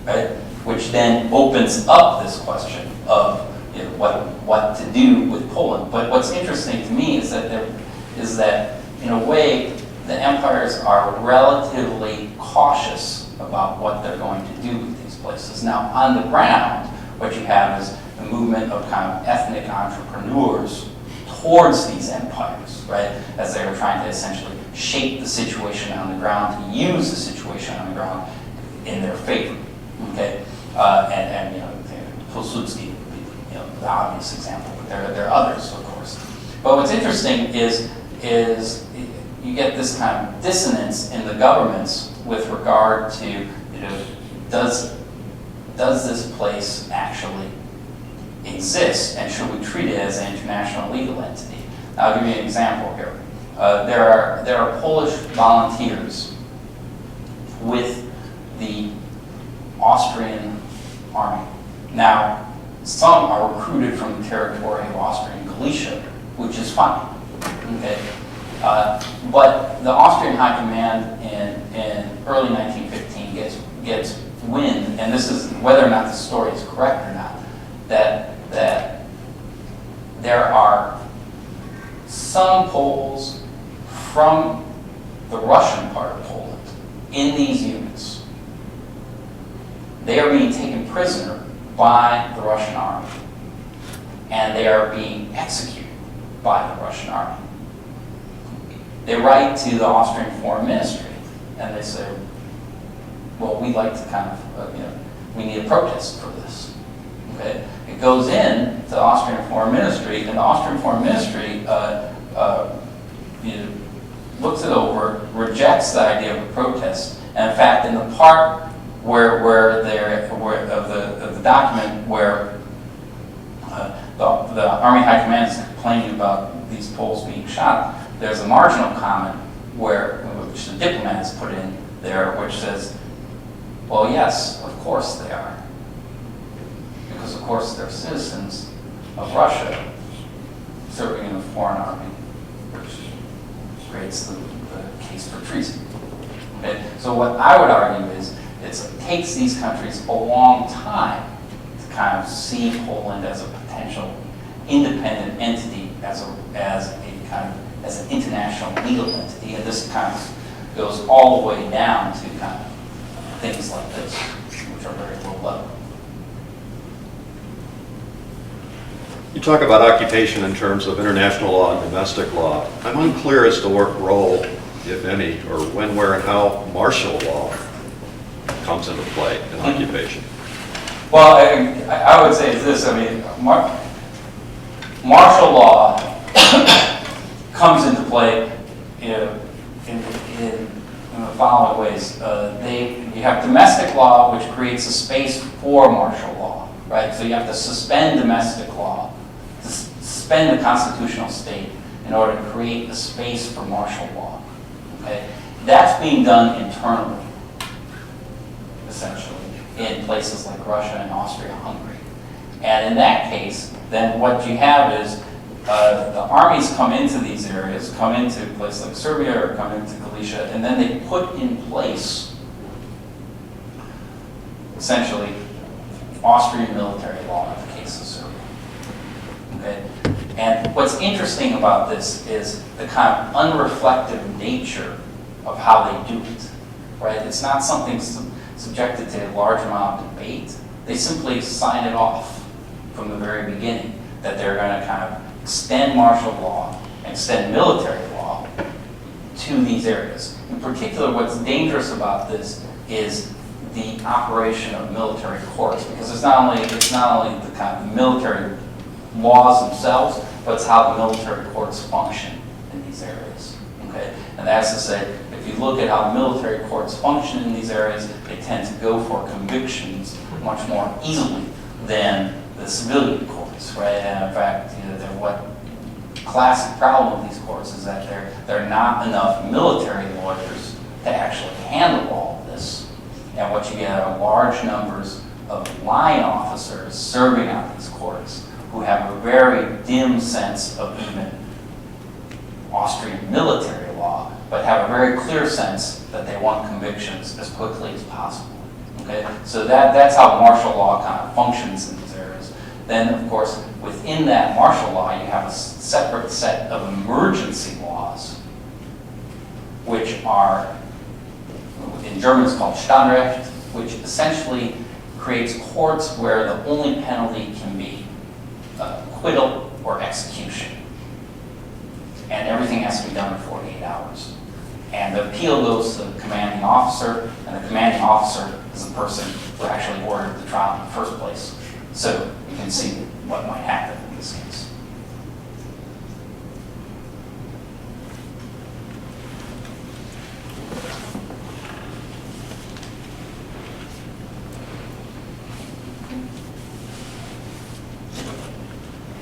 right? Which then opens up this question of, you know, what to do with Poland. But what's interesting to me is that in a way the empires are relatively cautious about what they're going to do with these places. Now, on the ground, what you have is a movement of kind of ethnic entrepreneurs towards these empires, right? As they were trying to essentially shape the situation on the ground, to use the situation on the ground in their favor, okay? And you know, Pilsudski would be, you know, the obvious example, but there are others, of course. But what's interesting is you get this kind of dissonance in the governments with regard to, you know, does this place actually exist, and should we treat it as an international legal entity? I'll give you an example here. There are Polish volunteers with the Austrian army. Now, some are recruited from the territory of Austrian Galicia, which is fine. Okay, but the Austrian High Command in early 1915 gets wind, and this is whether or not the story is correct or not, that there are some Poles from the Russian part of Poland in these units. They are being taken prisoner by the Russian army, and they are being executed by the Russian army. They write to the Austrian Foreign Ministry, and they say, well, we'd like to kind of, we need a protest for this. Okay? It goes in to the Austrian Foreign Ministry, and the Austrian Foreign Ministry looks it over, rejects the idea of a protest, and in fact, in the part where of the document where the Army High Command is complaining about these Poles being shot, there's a marginal comment which the diplomat has put in there, which says, well, yes, of course they are. Because, of course, they're citizens of Russia serving in the foreign army, which creates the case for treason. Okay? So what I would argue is it takes these countries a long time to kind of see Poland as a potential independent entity, as an international legal entity, and this kind of goes all the way down to kind of things like this, which are very low level. You talk about occupation in terms of international law and domestic law. I'm unclear as to what role, if any, or when, where, and how martial law comes into play in occupation. Well, I would say it's this. I mean, martial law comes into play in the following ways. You have domestic law, which creates a space for martial law, right? So you have to suspend domestic law, to suspend the constitutional state in order to create a space for martial law. Okay, that's being done internally, essentially, in places like Russia and Austria-Hungary. And in that case, then what you have is the armies come into these areas, come into places like Serbia or come into Galicia, and then they put in place, essentially, Austrian military law in the case of Serbia. Okay? And what's interesting about this is the kind of unreflective nature of how they do it, right? It's not something subjected to a large amount of debate. They simply sign it off from the very beginning that they're going to kind of extend martial law, extend military law to these areas. In particular, what's dangerous about this is the operation of military courts, because it's not only the kind of military laws themselves, but it's how the military courts function in these areas. Okay, and that's to say, if you look at how the military courts function in these areas, they tend to go for convictions much more easily than the civilian courts, right? And in fact, what classic problem with these courts is that there are not enough military lawyers to actually handle all of this. And what you get are large numbers of line officers serving on these courts who have a very dim sense of even Austrian military law, but have a very clear sense that they want convictions as quickly as possible. Okay, so that's how martial law kind of functions in these areas. Then, of course, within that martial law, you have a separate set of emergency laws, which are, in German it's called Standrecht, which essentially creates courts where the only penalty can be acquittal or execution. And everything has to be done in 48 hours. And the appeal goes to the commanding officer, and the commanding officer is the person who actually ordered the trial in the first place. So you can see what might happen in this case.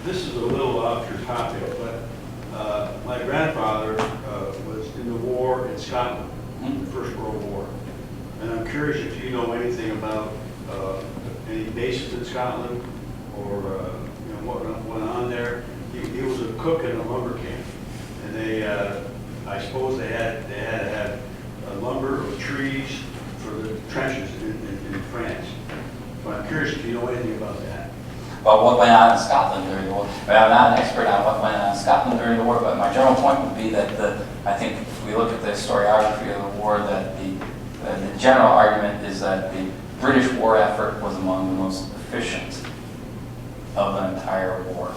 This is a little off your topic, but my grandfather was in the war in Scotland, the First World War. And I'm curious if you know anything about any bases in Scotland what went on there. He was a cook in a lumber camp, and they, I suppose they had to have lumber or trees for the trenches in France. But I'm curious if you know anything about that. About what went on in Scotland during the war. But I'm not an expert on what went on in Scotland during the war, but my general point would be that I think if we look at the historiography of the war, that the general argument is that the British war effort was among the most efficient of the entire war.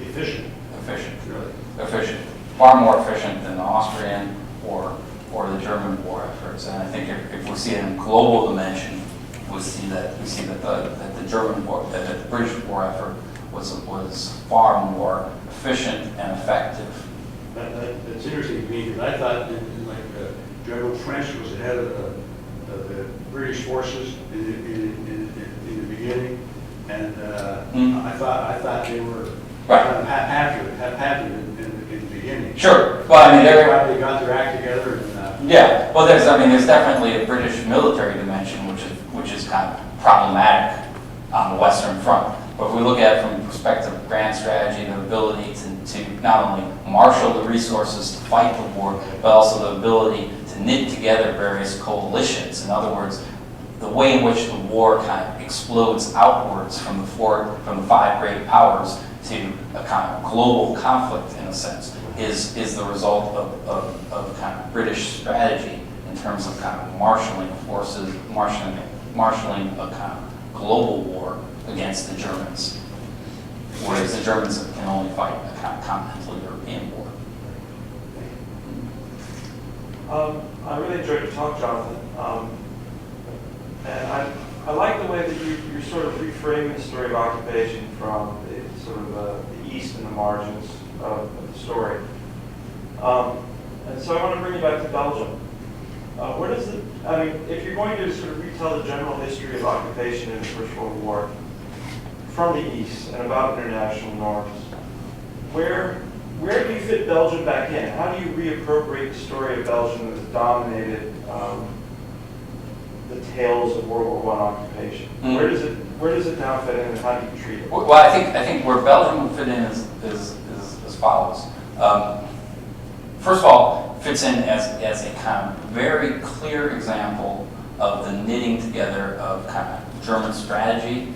Efficient. Efficient. Really? Efficient. Far more efficient than the Austrian or the German war efforts. And I think if we see it in global dimension, we see that the German war, that the British war effort was far more efficient and effective. That's interesting to me, because I thought General French was the head of the British forces in the beginning, and I thought they were kind of haphazard in the beginning. Sure. Well, I mean, they probably got their act together. Yeah. Well, there's definitely a British military dimension which is kind of problematic on the Western Front. But if we look at it from the perspective of grand strategy and the ability to not only marshal the resources to fight the war, but also the ability to knit together various coalitions. In other words, the way in which the war kind of explodes outwards from the five great powers to a kind of global conflict, in a sense, is the result of kind of British strategy in terms of kind of marshaling forces, marshaling a kind of global war against the Germans, whereas the Germans can only fight a kind of continental European war. I really enjoyed your talk, Jonathan. And I like the way that you sort of reframe the story of occupation from the sort of the east and the margins of the story. And so I want to bring you back to Belgium. If you're going to sort of retell the general history of occupation in the First World War from the east and about international norms, where do you fit Belgium back in? How do you reappropriate the story of Belgium that has dominated the tales of World War I occupation? Mm-hmm. Where does it now fit in, and how do you treat it? Well, I think where Belgium would fit in is as follows. First of all, fits in as a kind of very clear example of the knitting together of kind of German strategy,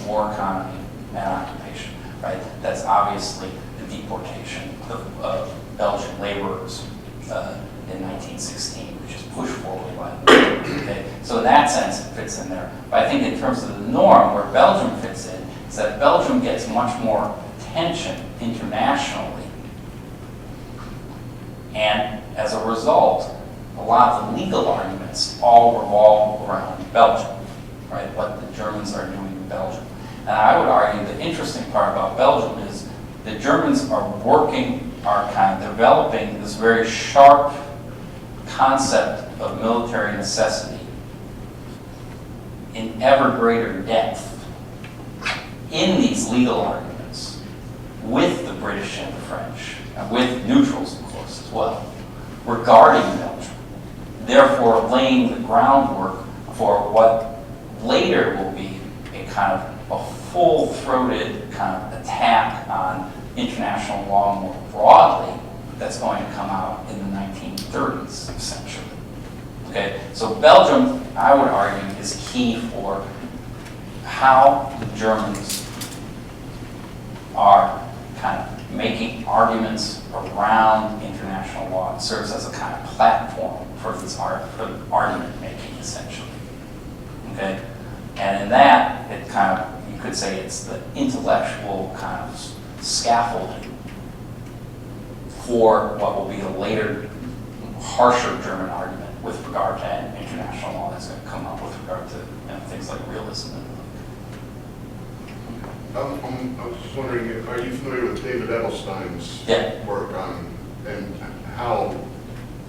war economy, and occupation. Right? That's obviously the deportation of Belgian laborers in 1916, which is pushed forward by the Germans. Okay? So in that sense, it fits in there. But I think in terms of the norm, where Belgium fits in, is that Belgium gets much more attention internationally. And as a result, a lot of the legal arguments all revolve around Belgium, right? What the Germans are doing in Belgium. And I would argue the interesting part about Belgium is the Germans are kind of developing this very sharp concept of military necessity in ever greater depth in these legal arguments with the British and the French, and with neutrals, of course, as well, regarding Belgium, therefore laying the groundwork for what later will be a kind of a full-throated kind of attack on international law more broadly that's going to come out in the 1930s, essentially. Okay, so Belgium, I would argue, is key for how the Germans are kind of making arguments around international law. It serves as a kind of platform for this argument making, essentially. Okay, and in that, it kind of, you could say it's the intellectual kind of scaffolding for what will be a later, harsher German argument with regard to international law that's going to come up with regard to things like realism. I was just wondering, are you familiar with David Edelstein's work on, and how,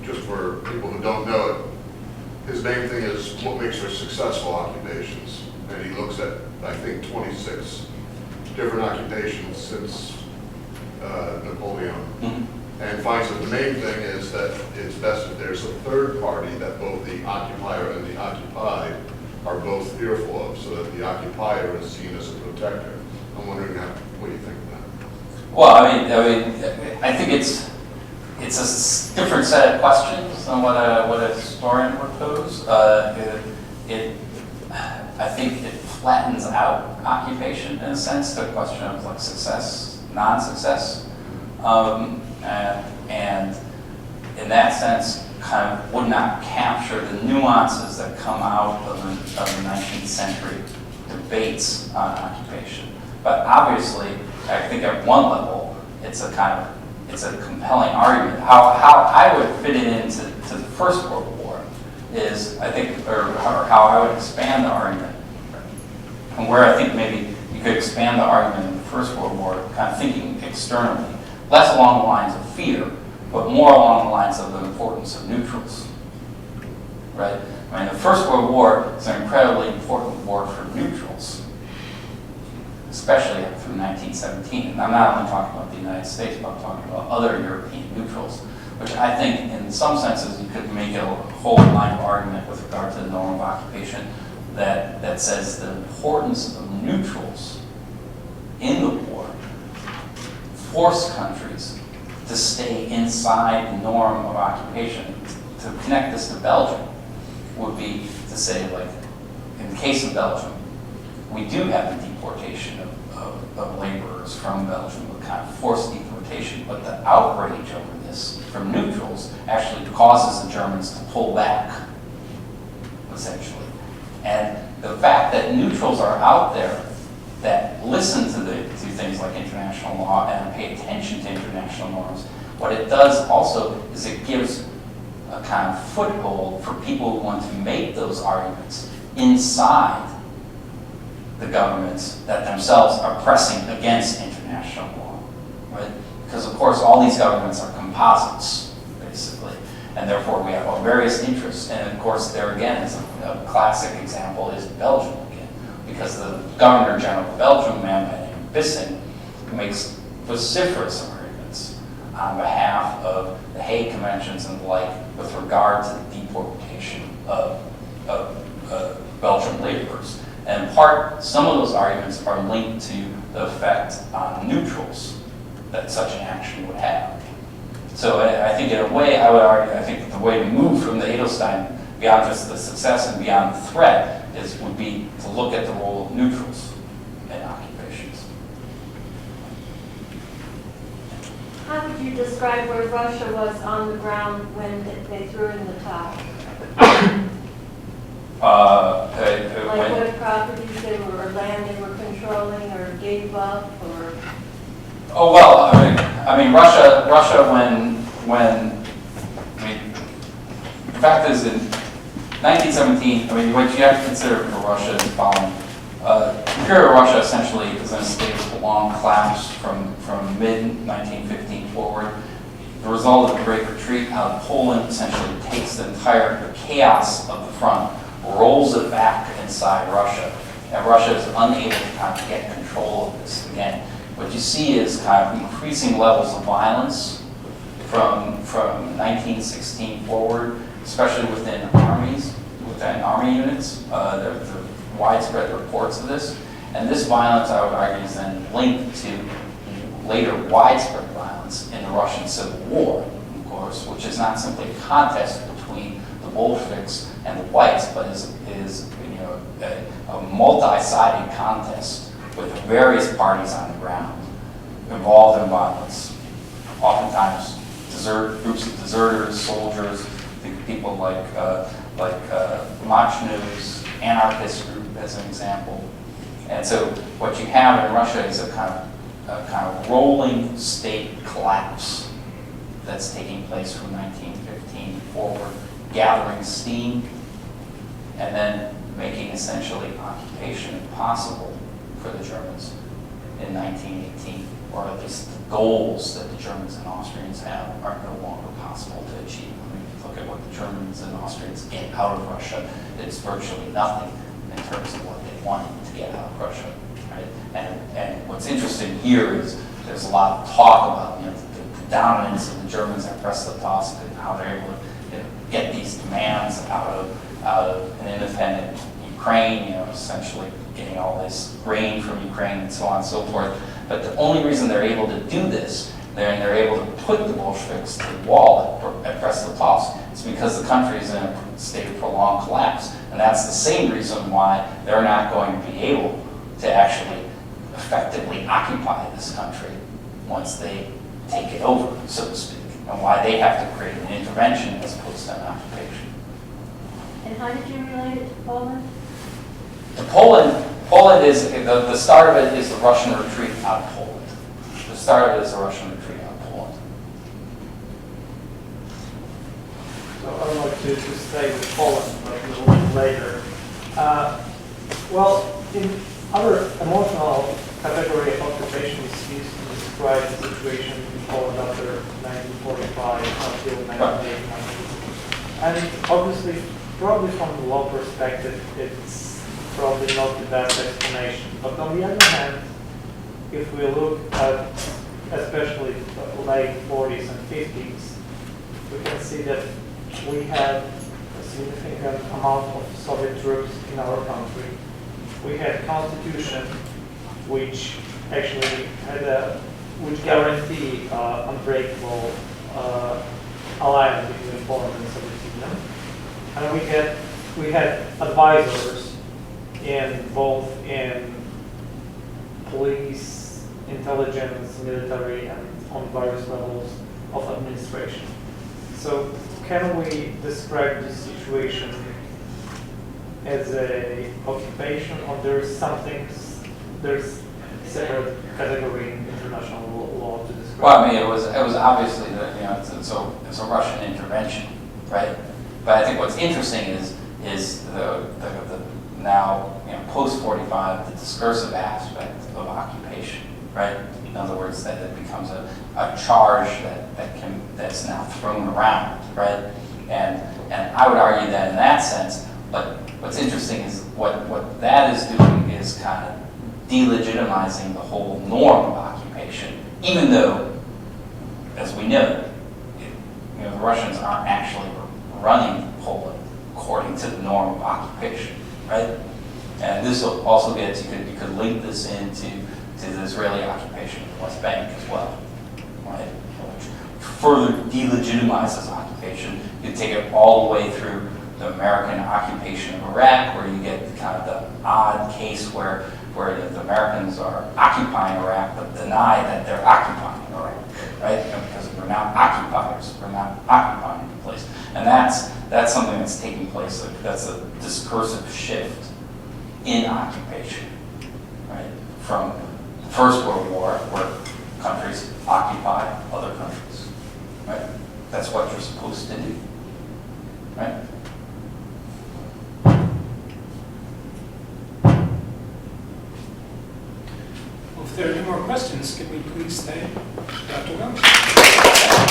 just for people who don't know it, his main thing is what makes for successful occupations. And he looks at, I think, 26 different occupations since Napoleon. Mm-hmm. And finds that the main thing is that it's best if there's a third party that both the occupier and the occupied are both fearful of, so that the occupier is seen as a protector. I'm wondering what you think of that. Well, I think it's different set of questions than what a historian would pose. I think it flattens out occupation in a sense to a question of like success, non-success, and in that sense, kind of would not capture the nuances that come out of the 19th century debates on occupation. But obviously, I think at one level, it's a compelling argument. How I would fit it into the First World War is, I think, or how I would expand the argument, and where I think maybe you could expand the argument in the First World War, kind of thinking externally, less along the lines of fear, but more along the lines of the importance of neutrals, right? I mean, the First World War is an incredibly important war for neutrals, especially through 1917. And I'm not only talking about the United States, but I'm talking about other European neutrals, which I think in some senses you could make a whole line of argument with regard to the norm of occupation that says the importance of neutrals in the war force countries to stay inside the norm of occupation. To connect this to Belgium would be to say, like, in the case of Belgium, we do have the deportation of laborers from Belgium, a kind of forced deportation, but the outrage over this from neutrals actually causes the Germans to pull back, essentially. And the fact that neutrals are out there that listen to things like international law and pay attention to international norms, what it does also is it gives a kind of foothold for people who want to make those arguments inside the governments that themselves are pressing against international law, right? Because of course all these governments are composites, basically, and therefore we have various interests. And of course there again is a classic example is Belgium again, because the Governor General of Belgium, a man by the name of Bissing, makes vociferous arguments on behalf of the Hague Conventions and the like with regard to the deportation of Belgian laborers. And in part, some of those arguments are linked to the effect on neutrals that such an action would have. So I think in a way, I would argue, I think the way to move from the Edelstein beyond just the success and beyond the threat would be to look at the role of neutrals in occupations. How would you describe where Russia was on the ground when they threw in the towel? Like what properties they were, or land they were controlling, or gave up, or? Oh well, I mean, Russia the fact is in 1917, I mean, what you have to consider for Russia is the following. Imperial Russia essentially is in a state of long collapse from mid-1915 forward. The result of the Great Retreat out of Poland essentially takes the entire chaos of the front, rolls it back inside Russia, and Russia is unable to kind of get control of this again. What you see is kind of increasing levels of violence from 1916 forward, especially within armies, within army units. There are widespread reports of this. And this violence, I would argue, is then linked to later widespread violence in the Russian Civil War, of course, which is not simply a contest between the Bolsheviks and the whites, but is a multi-sided contest with various parties on the ground involved in violence. Oftentimes, groups of deserters, soldiers, people like Machnew's anarchist group, as an example. And so, what you have in Russia is a kind of rolling state collapse that's taking place from 1915 forward, gathering steam, and then making essentially occupation impossible for the Germans in 1918, or at least the goals that the Germans and Austrians have are no longer possible to achieve. I mean, if you look at what the Germans and Austrians get out of Russia, it's virtually nothing in terms of what they wanted to get out of Russia. Right? And what's interesting here is there's a lot of talk about the dominance of the Germans at Brest-Litovsk and how they're able to get these demands out of an independent Ukraine, essentially getting all this grain from Ukraine and so on and so forth. But the only reason they're able to do this, they're able to put the Bolsheviks to the wall at Brest-Litovsk, it's because the country is in a state of prolonged collapse. And that's the same reason why they're not going to be able to actually effectively occupy this country once they take it over, so to speak, and why they have to create an intervention as opposed to an occupation. And how did you relate it to Poland? And Poland is, the start of it is the Russian retreat out of Poland. The start of it is the Russian retreat out of Poland. So I would like to stay with Poland, but a little bit later. Well, in other emotional category of occupation is used to describe the situation in Poland after 1945 until 1989. And obviously, probably from the law perspective, it's probably not the best explanation. But on the other hand, if we look at especially the late 40s and 50s, we can see that we had a significant amount of Soviet troops in our country. We had a constitution which actually which guaranteed unbreakable alliance between Poland and the Soviet Union. And we had advisors in both in police, intelligence, military, and on various levels of administration. So can we describe this situation as a occupation, or there's separate category in international law to describe? Well, I mean, it was obviously that it's a Russian intervention, right? But I think what's interesting is the now post 45 the discursive aspect of occupation, right? In other words, that it becomes a charge that's now thrown around, right? And I would argue that in that sense, but what's interesting is what that is doing is kind of delegitimizing the whole norm of occupation, even though, as we know, the Russians aren't actually running Poland according to the norm of occupation, right? And this will also get, you could link this into the Israeli occupation of the West Bank as well, right? Which further delegitimizes occupation. You take it all the way through the American occupation of Iraq, where you get kind of the odd case where the Americans are occupying Iraq but deny that they're occupying Iraq, right? Because we're not occupiers, we're not occupying the place. And that's something that's taking place, that's a discursive shift in occupation, right? From the First World War, where countries occupy other countries, right? That's what you're supposed to do, right? Well, if there are any more questions, can we please stay? Dr. Gumz?